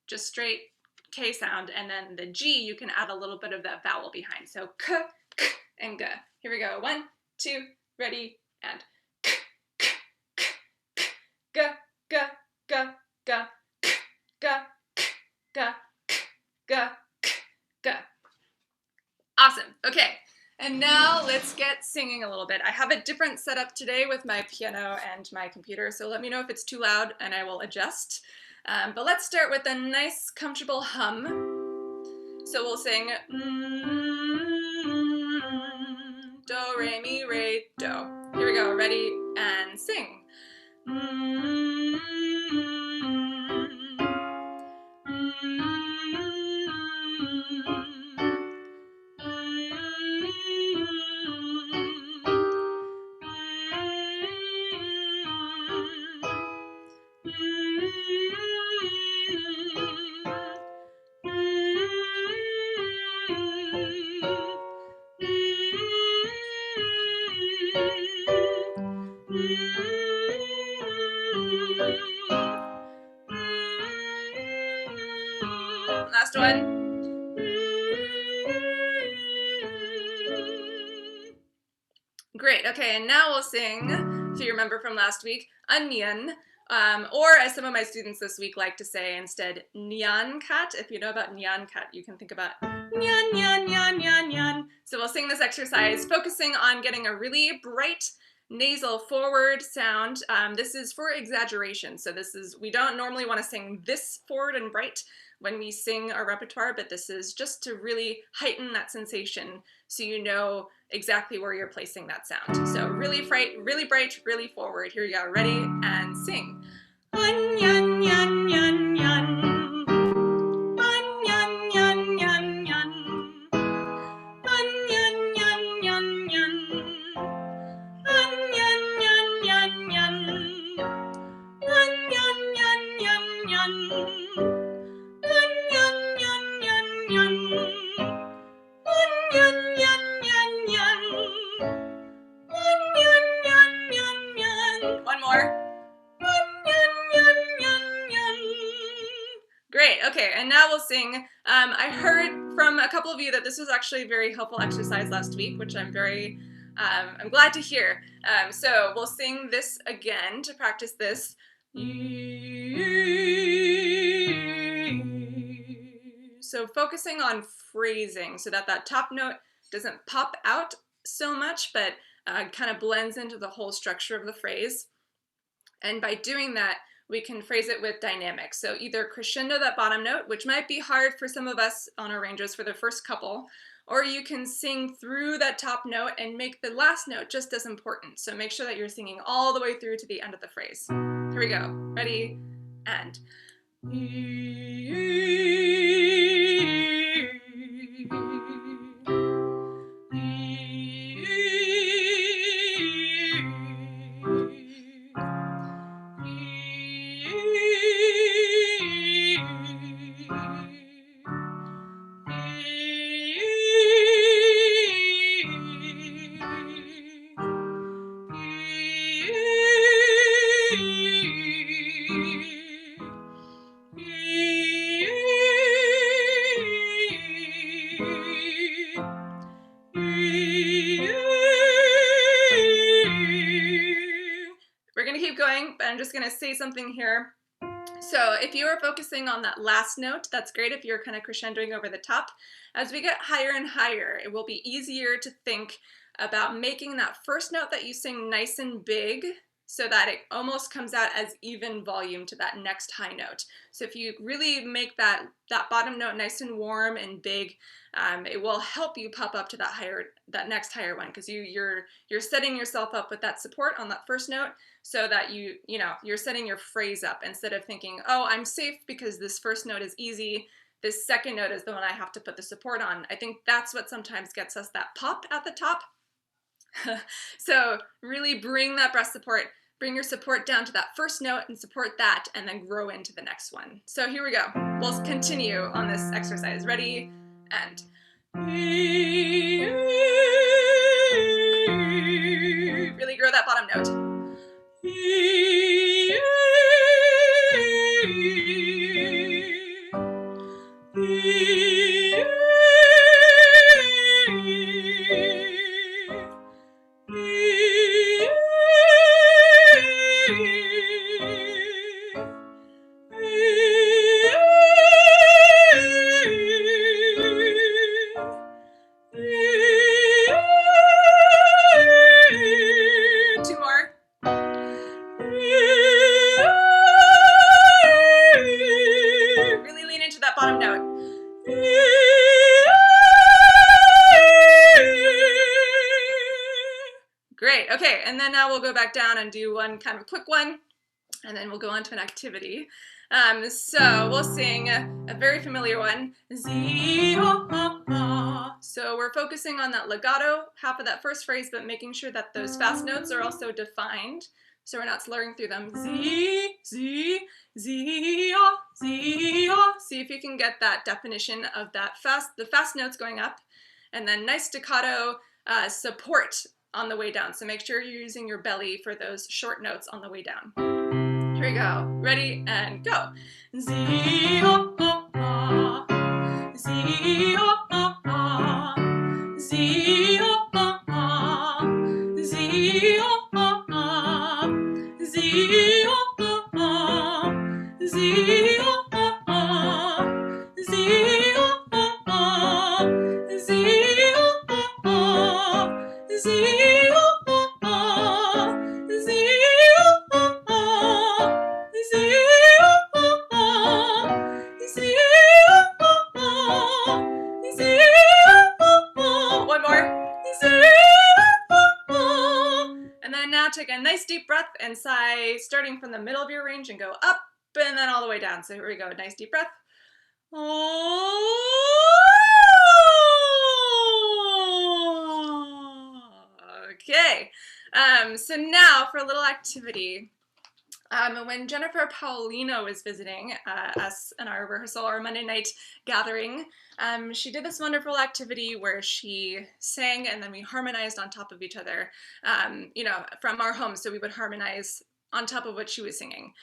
just straight K sound, and then the G, you can add a little bit of that vowel behind. So k, k, and g. Here we go. 1, 2, ready, and k, k, k, k, g, g, g, g, k, g, g, g, g. Awesome. Okay. And now let's get singing a little bit. I have a different setup today with my piano and my computer, so let me know if it's too loud and I will adjust. But let's start with a nice, comfortable hum. So we'll sing do, re, mi, re, do. Here we go. Ready? And sing. Last one. Great. Okay, and now we'll sing, if you remember from last week, onion, or as some of my students this week like to say instead, nyan kat. If you know about nyan kat, you can think about nyan, nyan, nyan, nyan, nyan. So we'll sing this exercise, focusing on getting a really bright nasal forward sound. This is for exaggeration. So we don't normally want to sing this forward and bright when we sing our repertoire, but this is just to really heighten that sensation so you know exactly where you're placing that sound. So really bright, really forward. Here you go. Ready? And sing. Onion, yan, yan, yan. Onion, yan, yan, yan. Onion, yan, yan, yan. Onion, yan, yan, yan. Onion, yan, yan, yan. Onion, yan, yan, yan. Onion, yan, yan, yan. Onion, yan, yan, yan. One more. Onion, yan, yan, yan. Great. Okay, and now we'll sing. I heard from a couple of you that this was actually a very helpful exercise last week, which I'm glad to hear. So we'll sing this again to practice this. So focusing on phrasing so that that top note doesn't pop out so much, but kind of blends into the whole structure of the phrase. And by doing that, we can phrase it with dynamics. So either crescendo that bottom note, which might be hard for some of us on arrangers for the first couple, or you can sing through that top note and make the last note just as important. So make sure that you're singing all the way through to the end of the phrase. Here we go. Ready? And. We're going to keep going, but I'm just going to say something here. So if you are focusing on that last note, that's great if you're kind of crescendoing over the top. As we get higher and higher, it will be easier to think about making that first note that you sing nice and big so that it almost comes out as even volume to that next high note. So if you really make that bottom note nice and warm and big, it will help you pop up to that next higher one, because you're setting yourself up with that support on that first note so that you're setting your phrase up instead of thinking, oh, I'm safe because this first note is easy. This second note is the one I have to put the support on. I think that's what sometimes gets us that pop at the top. So really bring that breath support, bring your support down to that first note and support that, and then grow into the next one. So here we go. We'll continue on this exercise. Ready? And. Really grow that bottom note. and then now we'll go back down and do one kind of quick one, and then we'll go on to an activity. So we'll sing a very familiar one, Z, oh, oh, oh. So we're focusing on that legato half of that first phrase, but making sure that those fast notes are also defined, so we're not slurring through them. Z, Z, Z, oh, Z, oh. See if you can get that definition of that the fast notes going up, and then nice staccato support on the way down. So make sure you're using your belly for those short notes on the way down. Here we go. Ready and go. Z, oh, oh, oh. Z, oh, oh, oh. Z, oh, oh, oh. Z, oh, oh, oh. Z, oh, oh, oh. Z, oh, oh, oh. Z, oh, oh, oh. Z, oh, oh, oh. Z, oh, oh, oh. Z, one more. And then now take a nice deep breath and sigh, starting from the middle of your range and go up and then all the way down. So here we go. Nice deep breath. Okay. So now for a little activity. When Jennifer Paulino was visiting us in our rehearsal, our Monday night gathering, she did this wonderful activity where she sang and then we harmonized on top of each other, from our home. So we would harmonize on top of what she was singing.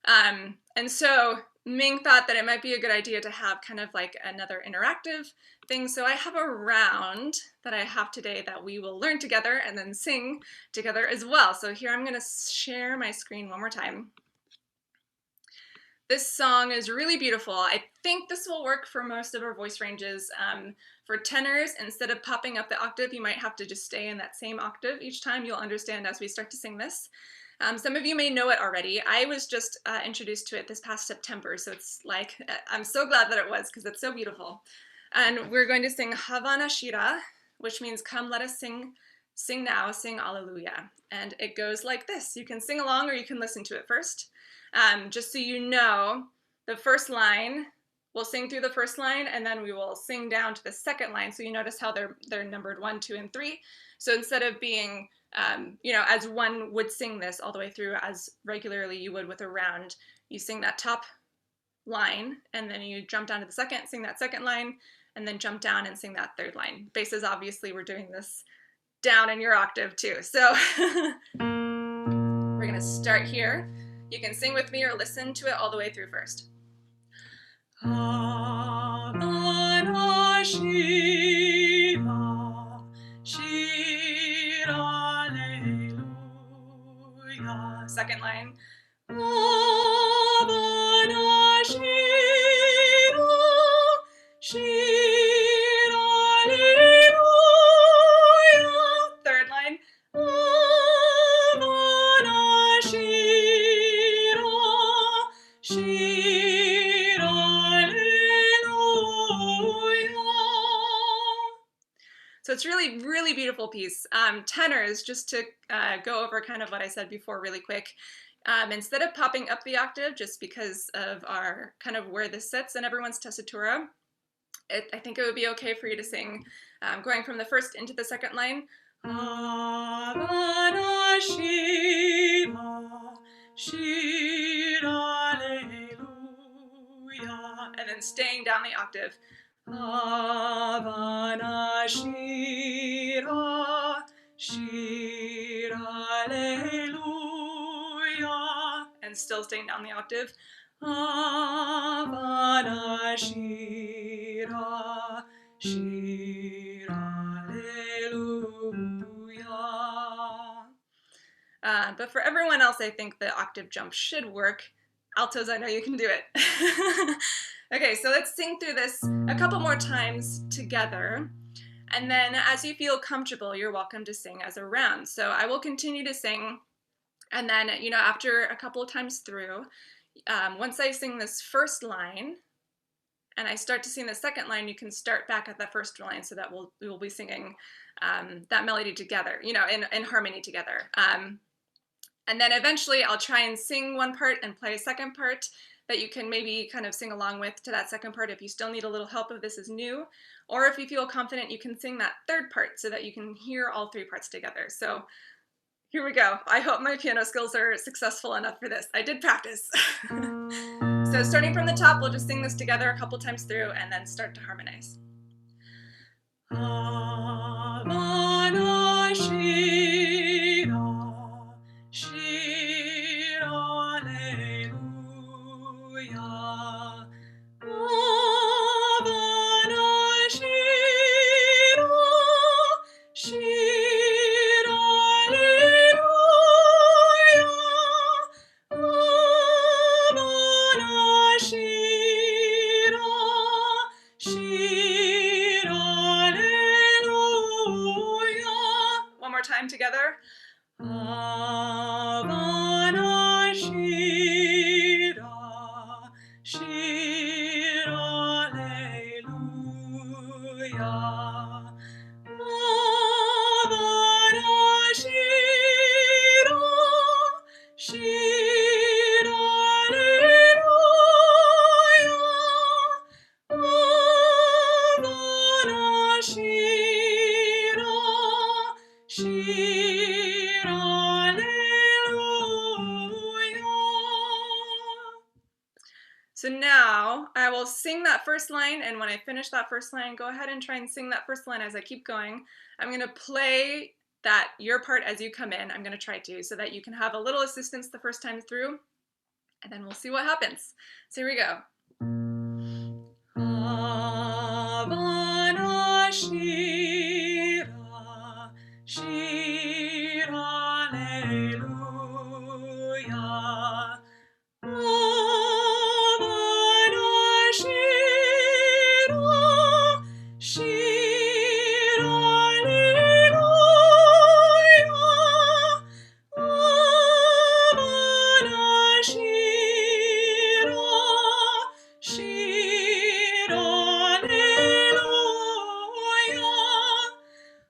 And so Ming thought that it might be a good idea to have kind of like another interactive thing. So I have a round that I have today that we will learn together and then sing together as well. So here I'm going to share my screen one more time. This song is really beautiful. I think this will work for most of our voice ranges. For tenors, instead of popping up the octave, you might have to just stay in that same octave each time. You'll understand as we start to sing this. Some of you may know it already. I was just introduced to it this past September, so it's like, I'm so glad that it was because it's so beautiful. And we're going to sing Havana Shira, which means come let us sing now, sing Alleluia. And it goes like this. You can sing along or you can listen to it first. Just so you know, the first line, we'll sing through the first line and then we will sing down to the second line. So you notice how they're numbered 1, 2, and 3. So instead of being as one would sing this all the way through as regularly you would with a round, you sing that top line and then you jump down to the second, sing that second line, and then jump down and sing that third line. Basses, obviously, we're doing this down in your octave too. So we're gonna start here. You can sing with me or listen to it all the way through first. Havana Shira, Shira. Second line. Havana Shira, Shira, Alleluia. Third line. Havana Shira, Shira, Alleluia. So it's really, really beautiful piece. Tenors, just to go over kind of what I said before really quick, instead of popping up the octave, just because of our kind of where this sits in everyone's tessitura, I think it would be okay for you to sing going from the first into the second line. Havana Shira, Shira, Alleluia. And then staying down the octave. Havana Shira, Shira, Alleluia. And still staying down the octave. Havana Shira, Shira, Alleluia. But for everyone else, I think the octave jump should work. Altos, I know you can do it. Okay, so let's sing through this a couple more times together. And then as you feel comfortable, you're welcome to sing as a round. So I will continue to sing. And then, after a couple of times through, once I sing this first line and I start to sing the second line, you can start back at that first line so that we will be singing that melody together, in harmony together. And then eventually I'll try and sing one part and play a second part that you can maybe kind of sing along with to that second part if you still need a little help if this is new. Or if you feel confident, you can sing that third part so that you can hear all three parts together. So here we go. I hope my piano skills are successful enough for this. I did practice. So starting from the top, we'll just sing this together a couple times through and then start to harmonize. Havana, Shira, Shira, Alleluia. Havana, Shira, Shira, Alleluia. Havana, Shira, Shira, Alleluia. One more time together. Havana, Shira, Shira, Alleluia. Havana, Shira, Shira, Alleluia. Havana, Shira, Shira, Alleluia. So now I will sing that first line, and when I finish that first line, go ahead and try and sing that first line as I keep going. I'm going to play your part as you come in. I'm going to try to, so that you can have a little assistance the first time through, and then we'll see what happens. So here we go. Havana, Shira, Shira, Alleluia. Havana, Shira, Shira, Alleluia. Havana, Shira, Shira, Alleluia.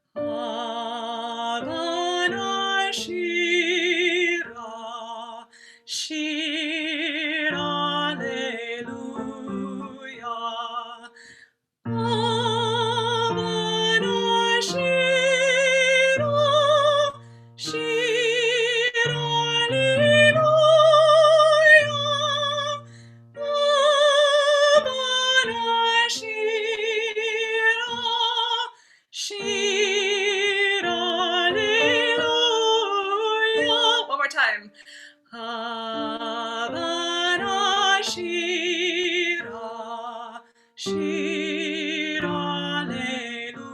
Havana, Shira, Shira, Alleluia. Havana, Shira, Shira, Alleluia. Havana, Shira, Shira, Alleluia. One more time. Havana, Shira, Shira, Alleluia.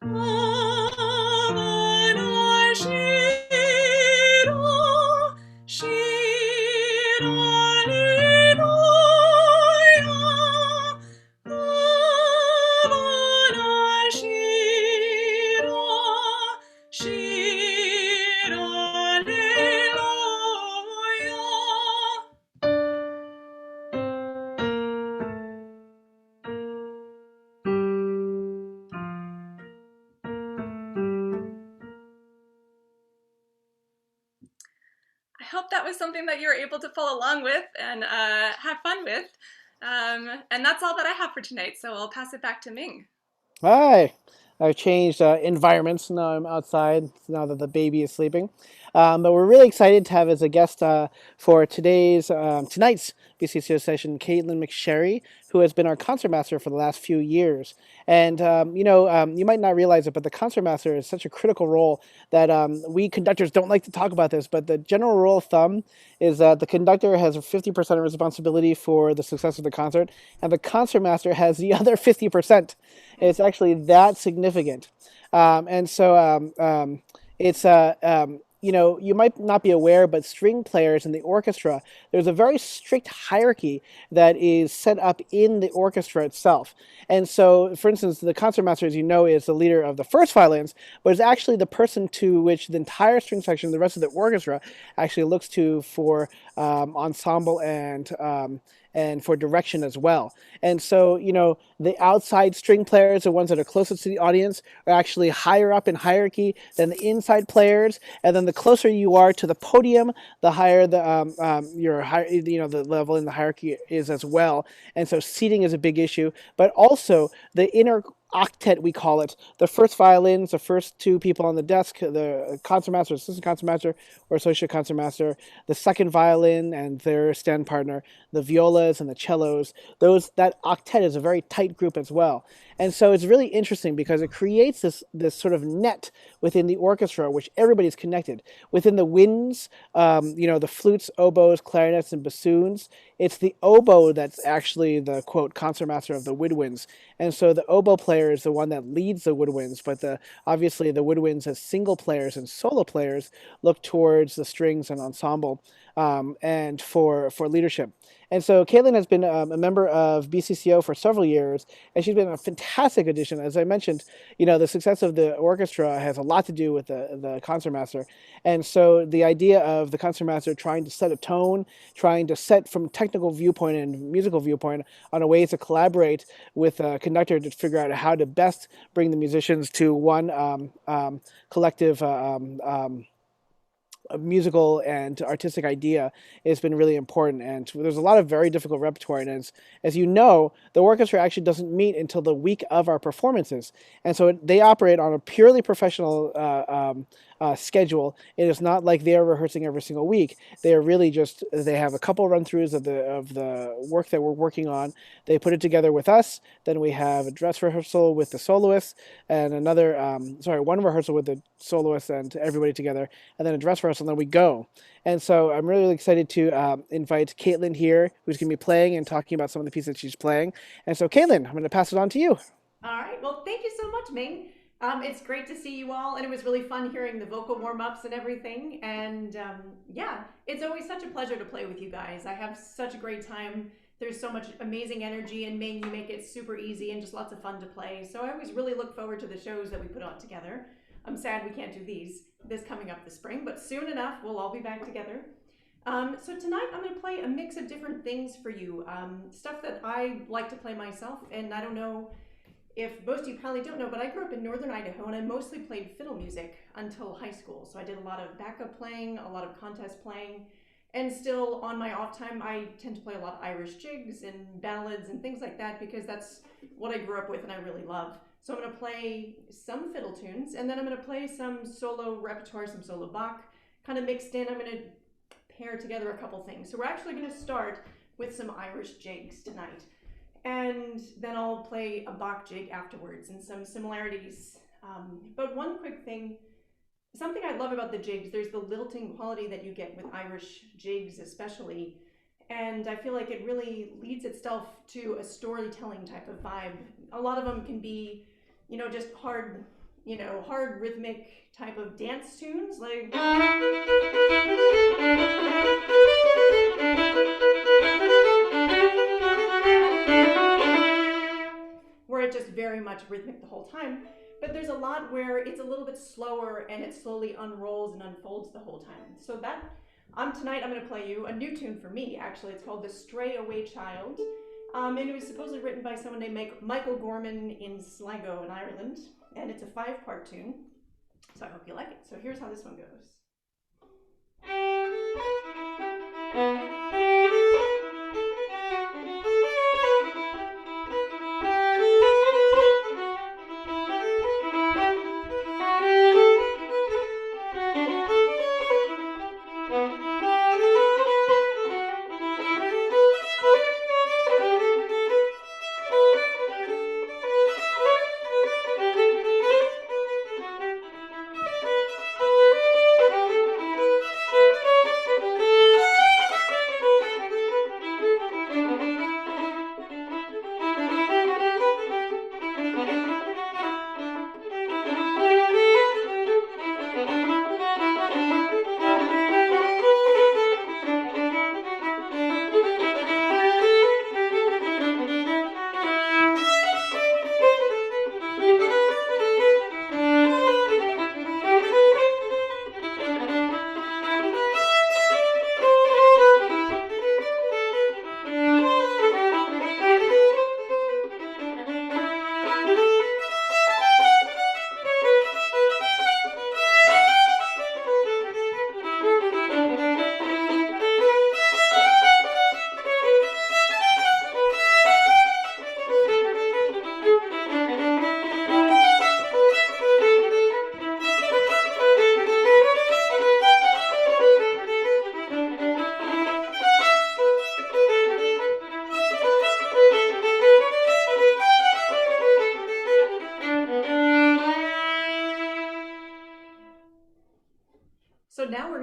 Havana, Shira, Shira, Alleluia. Havana, Shira, Shira, Alleluia. I hope that was something that you were able to follow along with and have fun with. And that's all that I have for tonight, so I'll pass it back to Ming. Hi. I've changed environments. Now I'm outside now that the baby is sleeping. But we're really excited to have as a guest for tonight's BCCO session, Caitlin McSherry, who has been our concertmaster for the last few years. And you might not realize it, but the concertmaster is such a critical role that we conductors don't like to talk about this. But the general rule of thumb is that the conductor has 50% of responsibility for the success of the concert, and the concertmaster has the other 50%. It's actually that significant. And so it's you might not be aware, but string players in the orchestra, there's a very strict hierarchy that is set up in the orchestra itself. And so, for instance, the concertmaster, as you know, is the leader of the first violins, but is actually the person to which the entire string section, the rest of the orchestra, actually looks to for ensemble and for direction as well. And so, the outside string players, the ones that are closest to the audience, are actually higher up in hierarchy than the inside players. And then the closer you are to the podium, the higher your high, the level in the hierarchy is as well. And so seating is a big issue, but also the inner octet, we call it. The first violins, the first two people on the desk, the concertmaster, assistant concertmaster, or associate concertmaster, the second violin and their stand partner, the violas and the cellos. That octet is a very tight group as well. And so it's really interesting because it creates this sort of net within the orchestra, which everybody's connected. Within the winds, the flutes, oboes, clarinets, and bassoons, it's the oboe that's actually the, quote, concertmaster of the woodwinds. And so the oboe player is the one that leads the woodwinds, but obviously the woodwinds as single players and solo players look towards the strings and ensemble, and for leadership. And so Caitlin has been a member of BCCO for several years, and she's been a fantastic addition. As I mentioned, the success of the orchestra has a lot to do with the concertmaster. And so the idea of the concertmaster trying to set a tone, trying to set from technical viewpoint and musical viewpoint on a ways to collaborate with a conductor to figure out how to best bring the musicians to one collective a musical and artistic idea has been really important. And there's a lot of very difficult repertoire. And as you know, the orchestra actually doesn't meet until the week of our performances. And so they operate on a purely professional schedule. It is not like they're rehearsing every single week. They are really they have a couple run-throughs of the work that we're working on. They put it together with us. Then we have a dress rehearsal with the soloists and one rehearsal with the soloists and everybody together, and then a dress rehearsal, and then we go. And so I'm really excited to invite Caitlin here, who's going to be playing and talking about some of the pieces that she's playing. And so Caitlin, I'm going to pass it on to you. All right. Well, thank you so much, Ming. It's great to see you all, and it was really fun hearing the vocal warm-ups and everything. And yeah, it's always such a pleasure to play with you guys. I have such a great time. There's so much amazing energy, and Ming, you make it super easy and just lots of fun to play. So I always really look forward to the shows that we put on together. I'm sad we can't do this coming up this spring, but soon enough, we'll all be back together. So tonight I'm going to play a mix of different things for you, stuff that I like to play myself, and I don't know if most of you probably don't know, but I grew up in northern Idaho and I mostly played fiddle music until high school. So I did a lot of backup playing, a lot of contest playing, and still on my off time I tend to play a lot of Irish jigs and ballads and things like that because that's what I grew up with and I really love. So I'm going to play some fiddle tunes, and then I'm going to play some solo repertoire, some solo Bach kind of mixed in. I'm going to pair together a couple things. So we're actually going to start with some Irish jigs tonight. And then I'll play a Bach jig afterwards and some similarities. But one quick thing, something I love about the jigs, there's the lilting quality that you get with Irish jigs especially. And I feel like it really leads itself to a storytelling type of vibe. A lot of them can be, just hard rhythmic type of dance tunes, like where it just very much rhythmic the whole time. But there's a lot where it's a little bit slower and it slowly unrolls and unfolds the whole time. So tonight I'm going to play you a new tune for me, actually. It's called The Stray Away Child. And it was supposedly written by someone named Michael Gorman in Sligo in Ireland. And it's a 5-part tune. So I hope you like it. So here's how this one goes.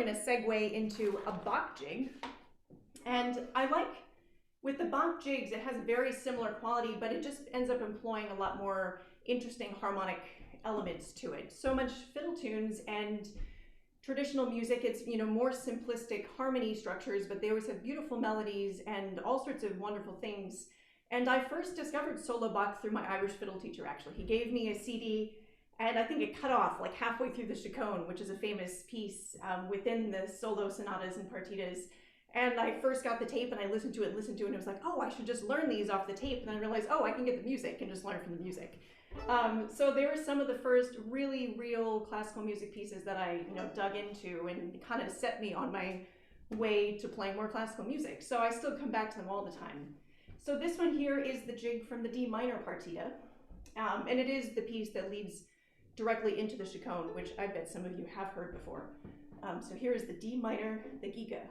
going to segue into a Bach jig. And I like, with the Bach jigs, it has very similar quality, but it just ends up employing a lot more interesting harmonic elements to it. So much fiddle tunes and traditional music, it's, you know, more simplistic harmony structures, but they always have beautiful melodies and all sorts of wonderful things. And I first discovered solo Bach through my Irish fiddle teacher, actually. He gave me a CD, and I think it cut off like halfway through the Chaconne, which is a famous piece within the solo sonatas and partitas. And I first got the tape and I listened to it, and it was like, oh, I should just learn these off the tape. And then I realized, oh, I can get the music and just learn from the music. So they were some of the first really real classical music pieces that I, you know, dug into and kind of set me on my way to playing more classical music. So I still come back to them all the time. So this one here is the jig from the D minor partita. And it is the piece that leads directly into the Chaconne, which I bet some of you have heard before. So here is the D minor, the Giga.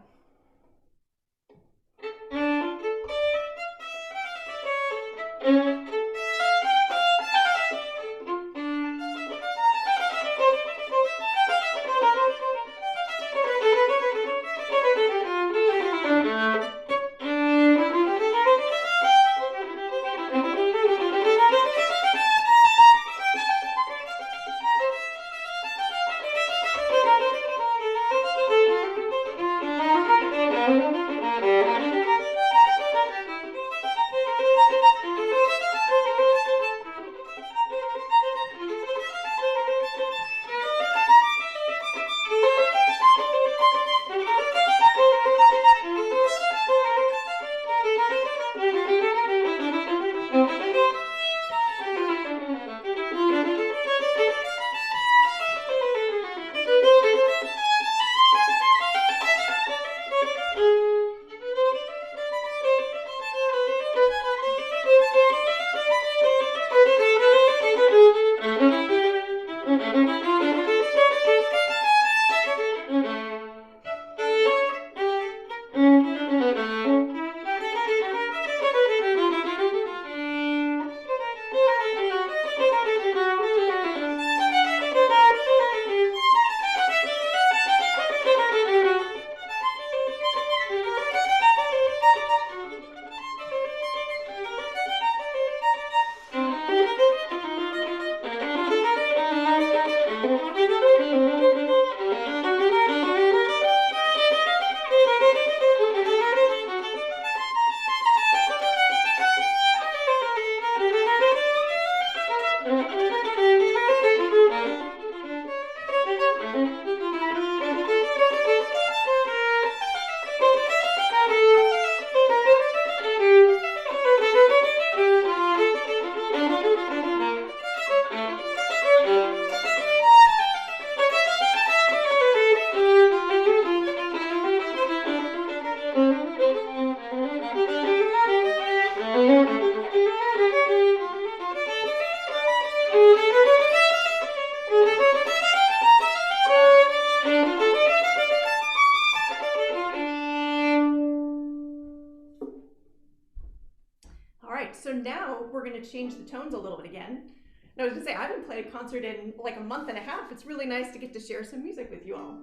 So now we're going to change the tones a little bit again. And I was going to say, I haven't played a concert in like a month and a half. It's really nice to get to share some music with you all.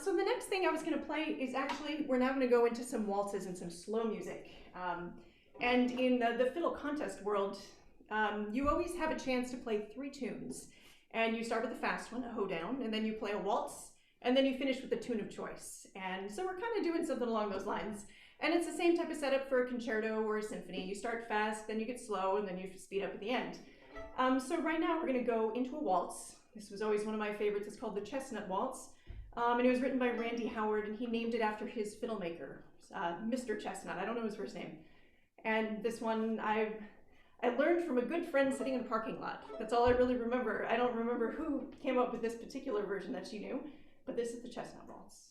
So the next thing I was going to play is actually, we're now going to go into some waltzes and some slow music. And in the fiddle contest world, you always have a chance to play 3 tunes. And you start with the fast one, a hoedown, and then you play a waltz, and then you finish with a tune of choice. And so we're kind of doing something along those lines. And it's the same type of setup for a concerto or a symphony. You start fast, then you get slow, and then you speed up at the end. So right now we're going to go into a waltz. This was always one of my favorites. It's called the Chestnut Waltz. And it was written by Randy Howard, and he named it after his fiddle maker, Mr. Chestnut. I don't know his first name. And this one I learned from a good friend sitting in a parking lot. That's all I really remember. I don't remember who came up with this particular version that she knew, but this is the Chestnut Waltz.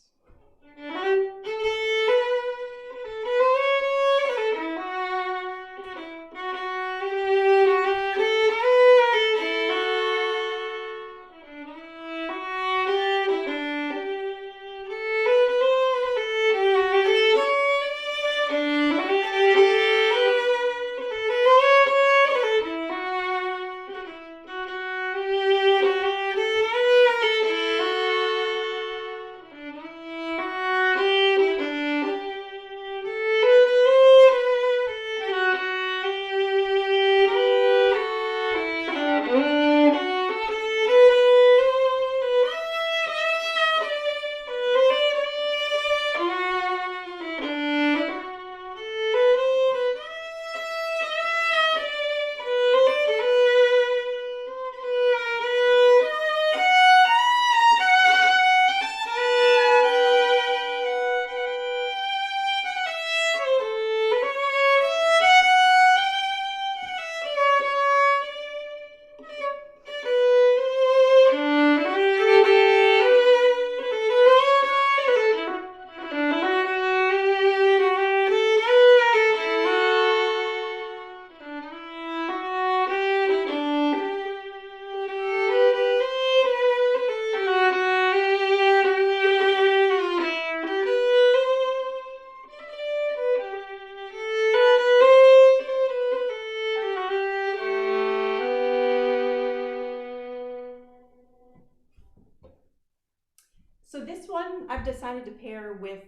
decided to pair with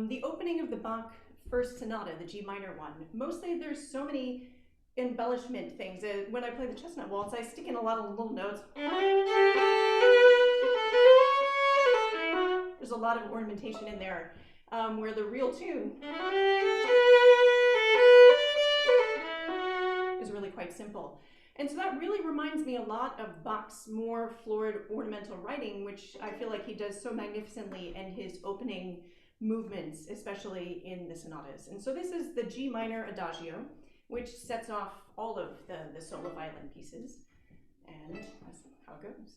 the opening of the Bach First Sonata, the G minor one. Mostly there's so many embellishment things. When I play the chestnut waltz, I stick in a lot of little notes. There's a lot of ornamentation in there, where the real tune is really quite simple. And so that really reminds me a lot of Bach's more florid ornamental writing, which I feel like he does so magnificently in his opening movements, especially in the sonatas. And so this is the G minor adagio, which sets off all of the solo violin pieces. And that's how it goes.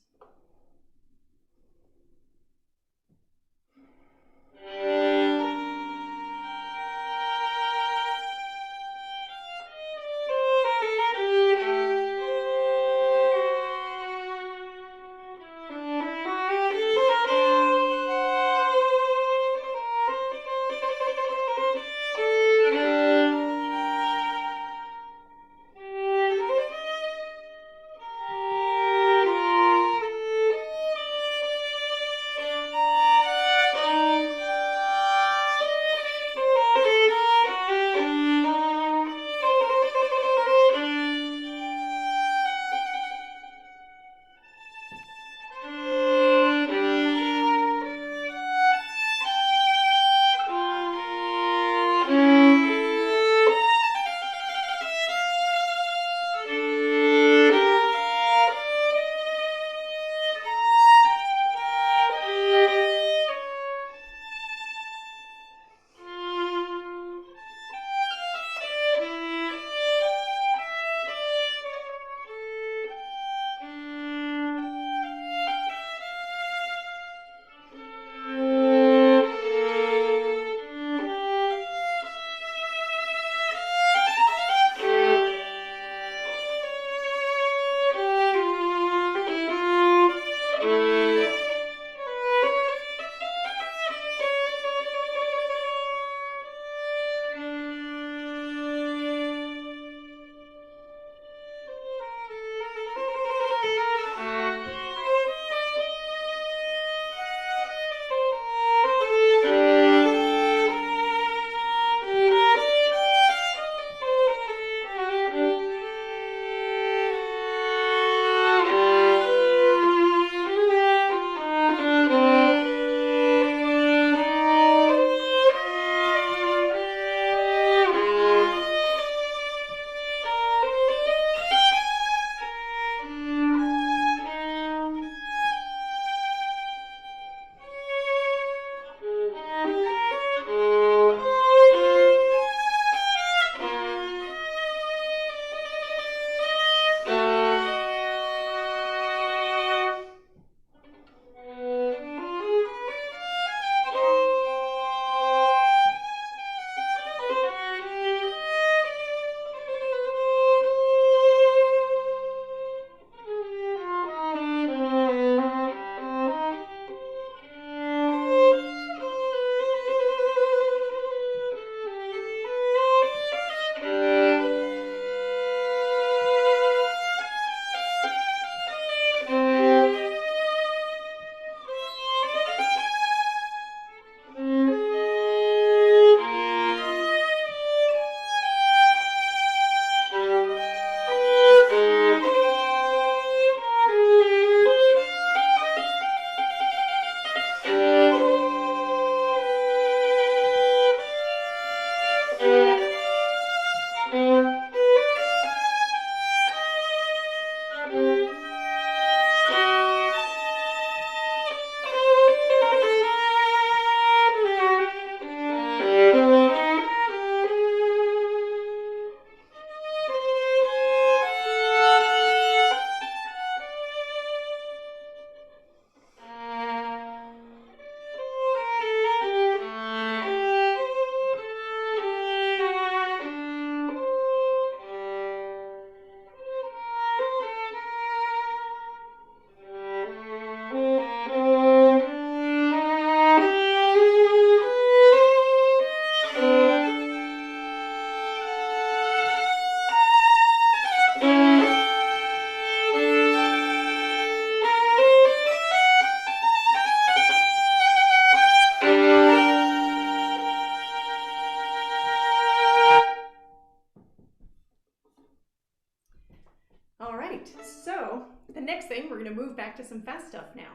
going to move back to some fast stuff now.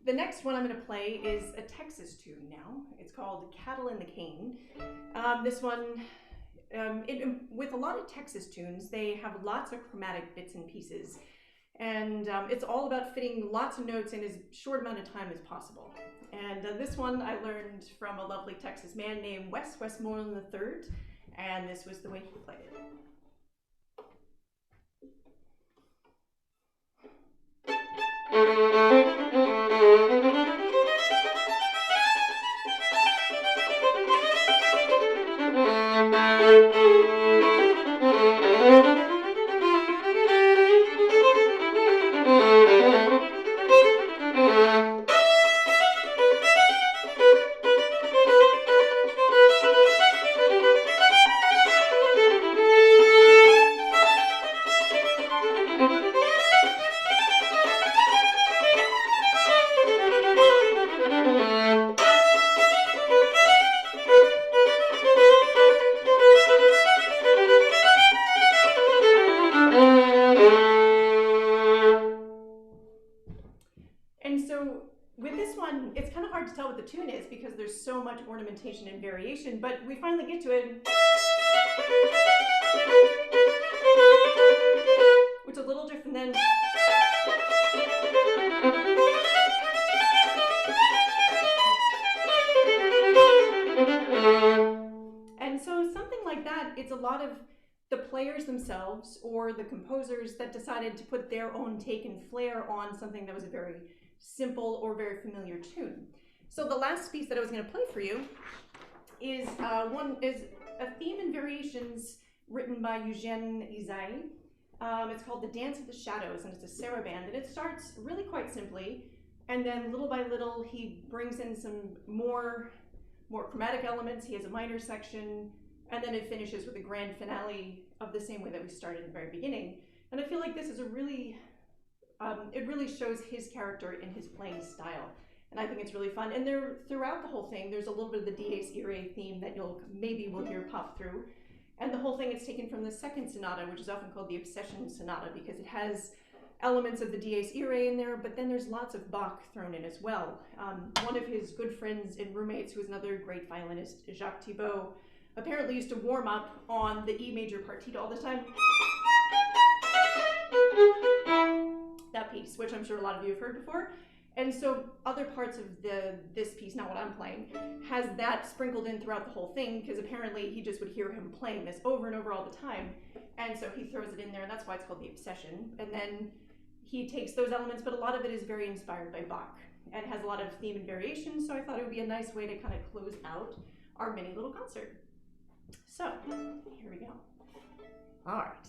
The next one I'm going to play is a Texas tune now. It's called Cattle in the Cane. This one, with a lot of Texas tunes, they have lots of chromatic bits and pieces. And it's all about fitting lots of notes in as short amount of time as possible. And this one I learned from a lovely Texas man named Westmoreland III, and this was the way he played it. Tune is because there's so much ornamentation and variation, but we finally get to it, which is a little different than, and so something like that, it's a lot of the players themselves or the composers that decided to put their own take and flair on something that was a very simple or very familiar tune. So the last piece that I was going to play for you is a theme and variations written by Eugène Ysaÿe. It's called The Dance of the Shadows, and it's a saraband, and it starts really quite simply, and then little by little he brings in some more chromatic elements. He has a minor section, and then it finishes with a grand finale of the same way that we started in the very beginning. And I feel like this is a really, it really shows his character in his playing style. And I think it's really fun. And there, throughout the whole thing, there's a little bit of the Dies Irae theme that maybe we'll hear pop through. And the whole thing is taken from the second sonata, which is often called the Obsession Sonata, because it has elements of the Dies Irae in there, but then there's lots of Bach thrown in as well. One of his good friends and roommates, who is another great violinist, Jacques Thibault, apparently used to warm up on the E major partita all the time. That piece, which I'm sure a lot of you have heard before. And so other parts of this piece, not what I'm playing, has that sprinkled in throughout the whole thing, because apparently he just would hear him playing this over and over all the time. And so he throws it in there, and that's why it's called the Obsession. And then he takes those elements, but a lot of it is very inspired by Bach and has a lot of theme and variation. So I thought it would be a nice way to kind of close out our mini little concert. So here we go. All right.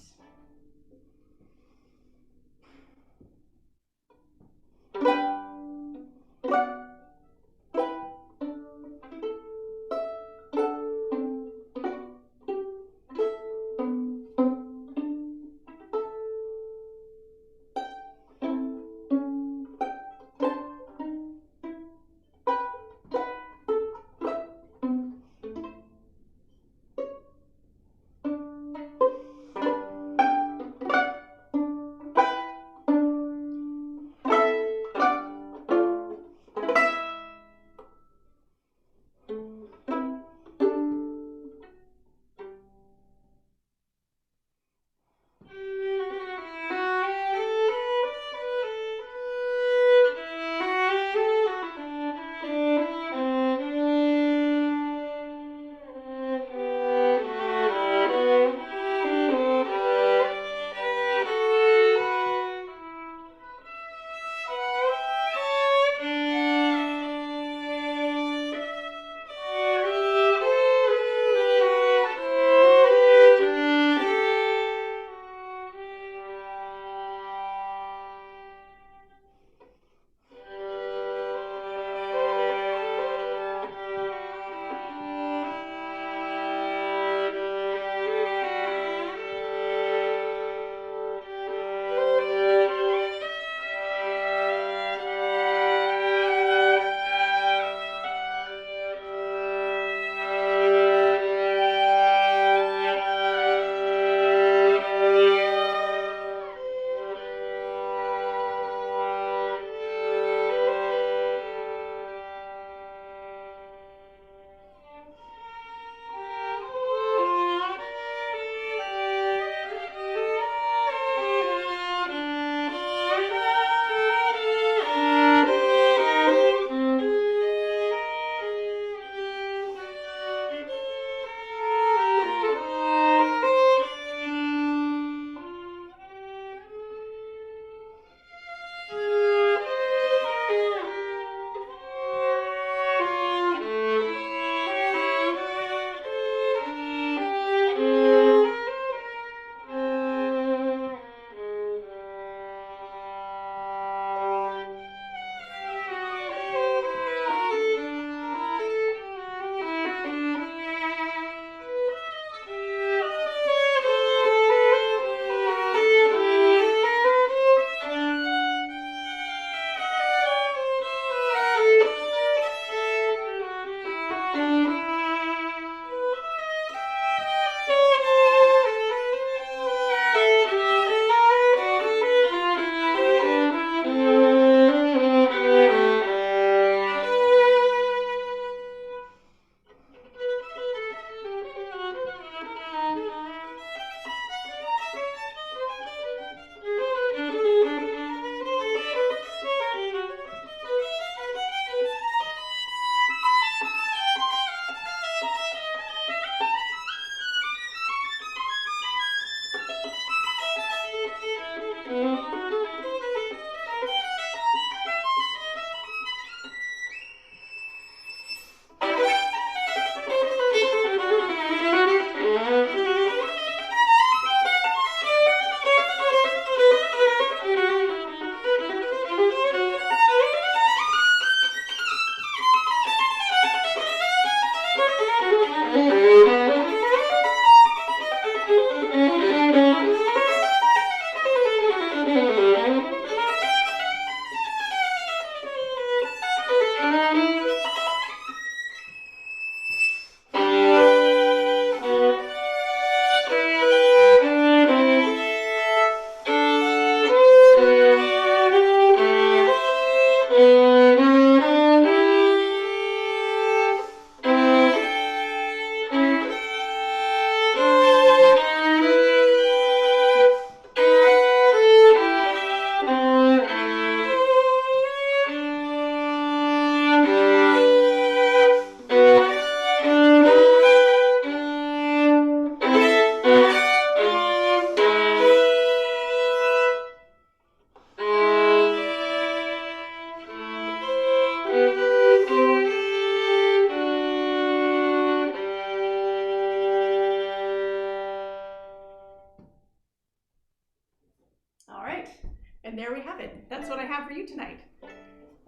And there we have it. That's what I have for you tonight.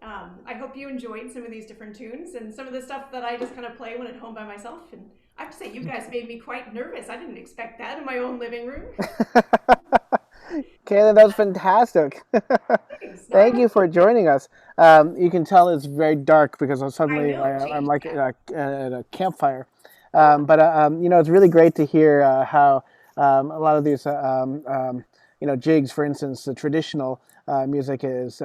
I hope you enjoyed some of these different tunes and some of the stuff that I just kind of play when at home by myself. And I have to say, you guys made me quite nervous. I didn't expect that in my own living room. Kayla, that was fantastic. Thanks. Thank you for joining us. You can tell it's very dark because I know, I'm geez, like yeah. at a campfire. It's really great to hear how a lot of these jigs, for instance, the traditional music is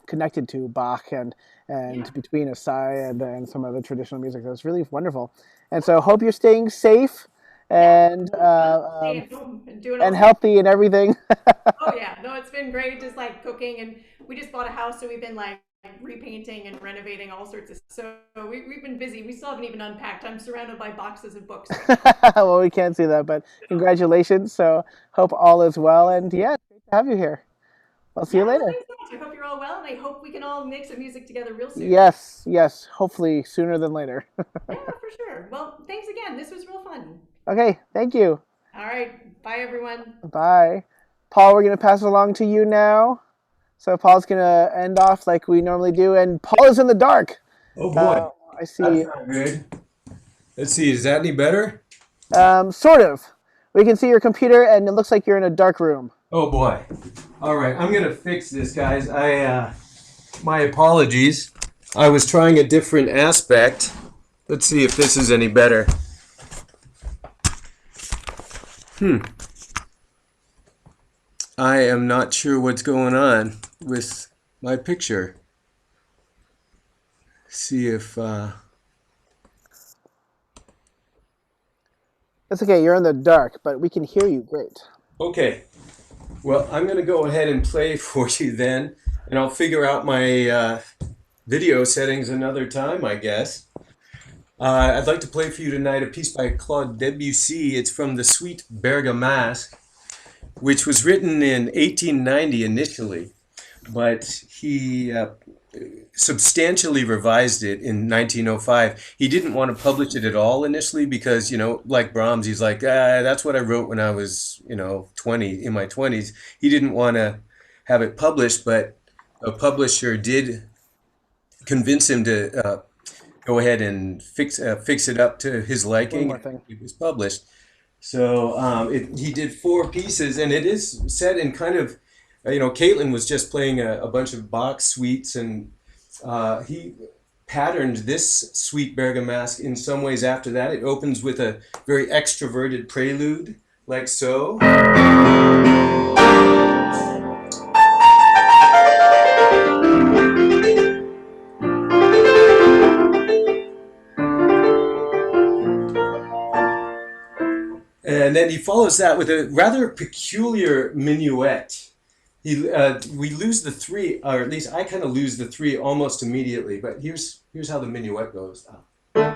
connected to Bach and Yeah. between Asai and some of the traditional music. That's really wonderful. And so hope you're staying safe Yeah. and Staying home and doing all and sorts. healthy and everything. Oh yeah, no, it's been great. Just like cooking, and we just bought a house, so we've been like repainting and renovating all sorts of. So we've been busy. We still haven't even unpacked. I'm surrounded by boxes of books right now. Well, we can't see that, but congratulations. So hope all is well. And yeah, it's great to have you here. I'll see you Yeah, well, later. thanks so much. I hope you're all well, and I hope we can all make some music together real soon. Yes, yes. Hopefully sooner than later. Yeah, for sure. Well, thanks again. This was real fun. Okay, thank you. All right, bye everyone. Bye. Paul, we're going to pass it along to you now. So Paul's going to end off like we normally do. And Paul is in the dark. Oh boy, I that's see. not good. Let's see, is that any better? Sort of. We can see your computer, and it looks like you're in a dark room. Oh boy. All right, I'm gonna fix this, guys. My apologies. I was trying a different aspect. Let's see if this is any better. I am not sure what's going on with my picture. See if It's okay. You're in the dark, but we can hear you great. okay. Well, I'm going to go ahead and play for you then, and I'll figure out my video settings another time, I guess. I'd like to play for you tonight a piece by Claude Debussy. It's from the Suite Bergamasque, which was written in 1890 initially, but he substantially revised it in 1905. He didn't want to publish it at all initially because, like Brahms, he's like, that's what I wrote when I was, 20, in my 20s. He didn't want to have it published, but a publisher did convince him to go ahead and fix it up to his One liking. more thing. It was published. So he did 4 pieces, and it is set in kind of, Caitlin was just playing a bunch of Bach suites, and he patterned this suite Bergamasque in some ways after that. It opens with a very extroverted prelude, like so. And then he follows that with a rather peculiar minuet. We lose the 3, or at least I kind of lose the 3 almost immediately. But here's how the minuet goes. And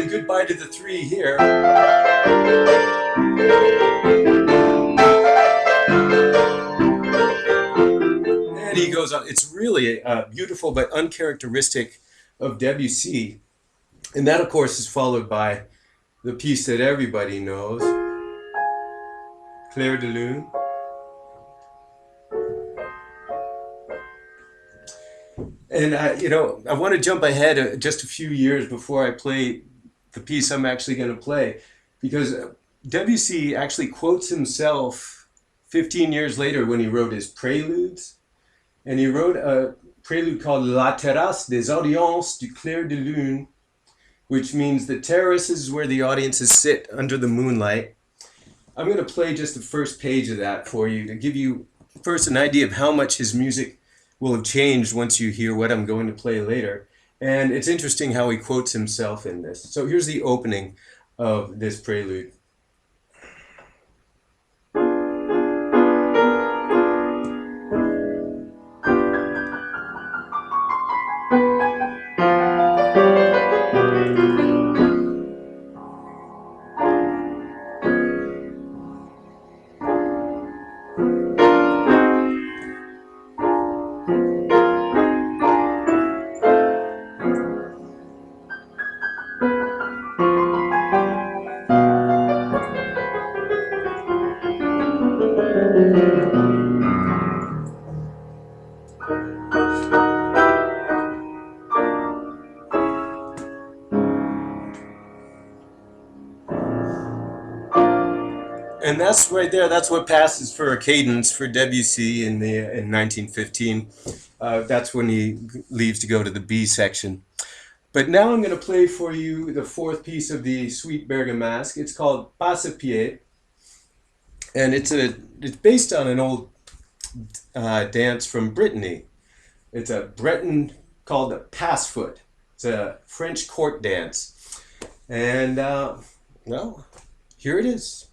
goodbye to the 3 here. And he goes on. It's really beautiful but uncharacteristic of Debussy. And that, of course, is followed by the piece that everybody knows, Clair de Lune. And I want to jump ahead just a few years before I play the piece I'm actually going to play, because Debussy actually quotes himself 15 years later when he wrote his preludes. And he wrote a prelude called La Terrasse des Audiences du Clair de Lune, which means the terraces where the audiences sit under the moonlight. I'm going to play just the first page of that for you to give you first an idea of how much his music will have changed once you hear what I'm going to play later. And it's interesting how he quotes himself in this. So here's the opening of this prelude. And that's right there. That's what passes for a cadence for Debussy in 1915. That's when he leaves to go to the B section. But now I'm going to play for you the fourth piece of the Suite Bergamasque. It's called Passepied, and it's based on an old dance from Brittany. It's a Breton called the Passfoot. It's a French court dance, and well, here it is.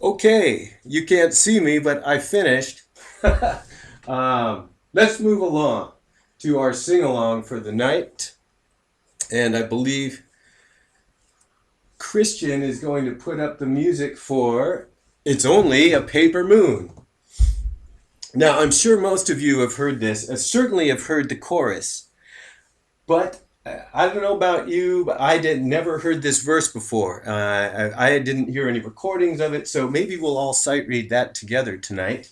Okay, you can't see me, but I finished. Let's move along to our sing-along for the night. And I believe Christian is going to put up the music for It's Only a Paper Moon. Now, I'm sure most of you have heard this, certainly have heard the chorus, but I don't know about you, but I never heard this verse before. I didn't hear any recordings of it, so maybe we'll all sight read that together tonight.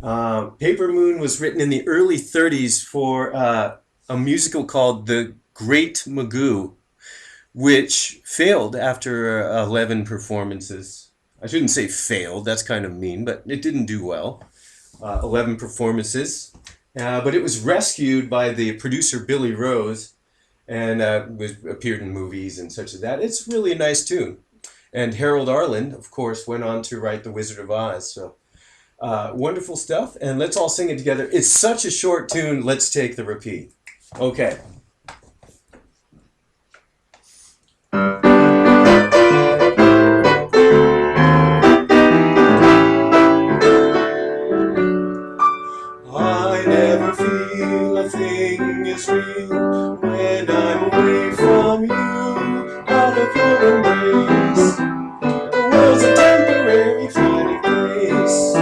Paper Moon was written in the early 30s for a musical called The Great Magoo, which failed after 11 performances. I shouldn't say failed, that's kind of mean, but it didn't do well. 11 performances. But it was rescued by the producer Billy Rose and appeared in movies and such as that. It's really a nice tune. And Harold Arlen, of course, went on to write The Wizard of Oz. So wonderful stuff. And let's all sing it together. It's such a short tune. Let's take the repeat. Okay. I never feel a thing is real when I'm away from you, out of your embrace. The world's a temporary fleeting place.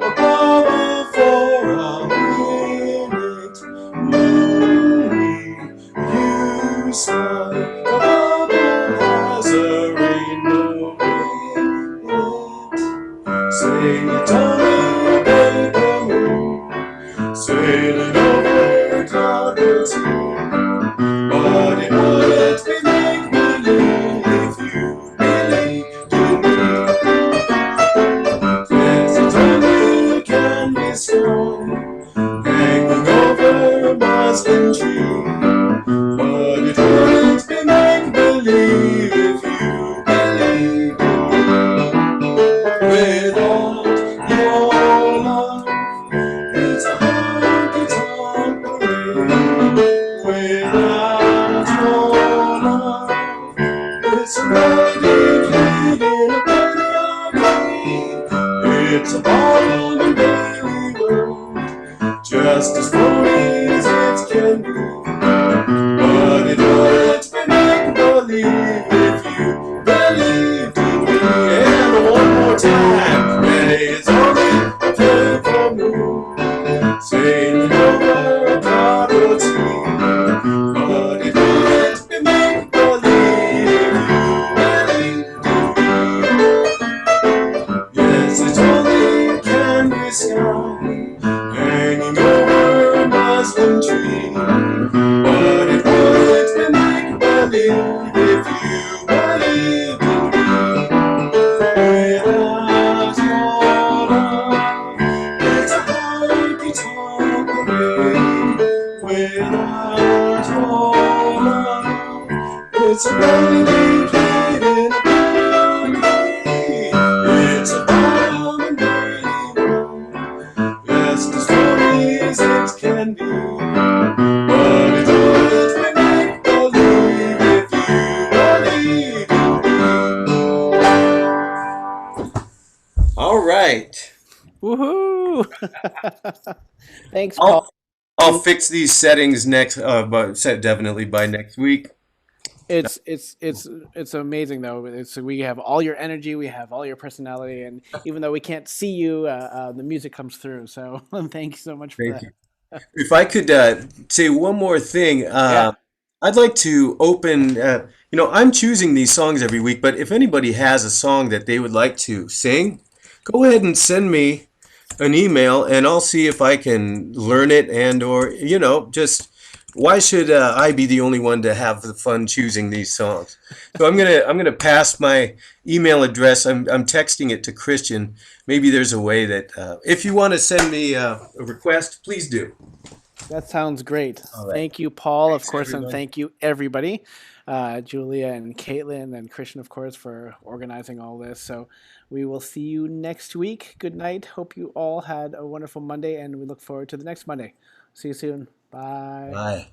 A bubble for a minute. You smile. The bubble has a rainbow in it. Say it's only a paper moon, sailing over a clouded sea. But it wouldn't be make-believe if you believed in me. Yes, it's only a canvas sky hanging over a muslin tree. But it wouldn't be make-believe if you believed in me. Without your love, it's a honky-tonk parade. Without your love, it's a melody played in a karaoke. It's a bottom and Bailey world, just as phony as it can be. But it wouldn't be make-believe if you believed in me. And one more time, it's only a paper moon, sailing over a clouded sea. But it wouldn't be make-believe if you believed in me. Yes, it's only a canvas sky hanging over a muslin tree. But it wouldn't be make-believe if you believed in me. Without your love, it's a honky-tonk parade. Without your love, it's a melody played in a karaoke. It's a bottom and Bailey world, just as phony as it can be. But it wouldn't be make-believe if you believed in me. All right. Woohoo! Thanks, Paul. I'll fix these settings next, but definitely by next week. It's amazing though. We have all your energy, we have all your personality, and even though we can't see you, the music comes through. So thank you so much for Thank that. you. If I could say one more thing, Yeah. I'd like to open. I'm choosing these songs every week, but if anybody has a song that they would like to sing, go ahead and send me an email, and I'll see if I can learn it, or just why should I be the only one to have the fun choosing these songs? So I'm gonna pass my email address. I'm texting it to Christian. Maybe there's a way that if you want to send me a request, please do. That sounds great. All right. Thank you, Paul, Thanks, of course, and everyone. thank you, everybody. Julia and Caitlin and Christian, of course, for organizing all this. So we will see you next week. Good night. Hope you all had a wonderful Monday, and we look forward to the next Monday. See you soon. Bye. Bye.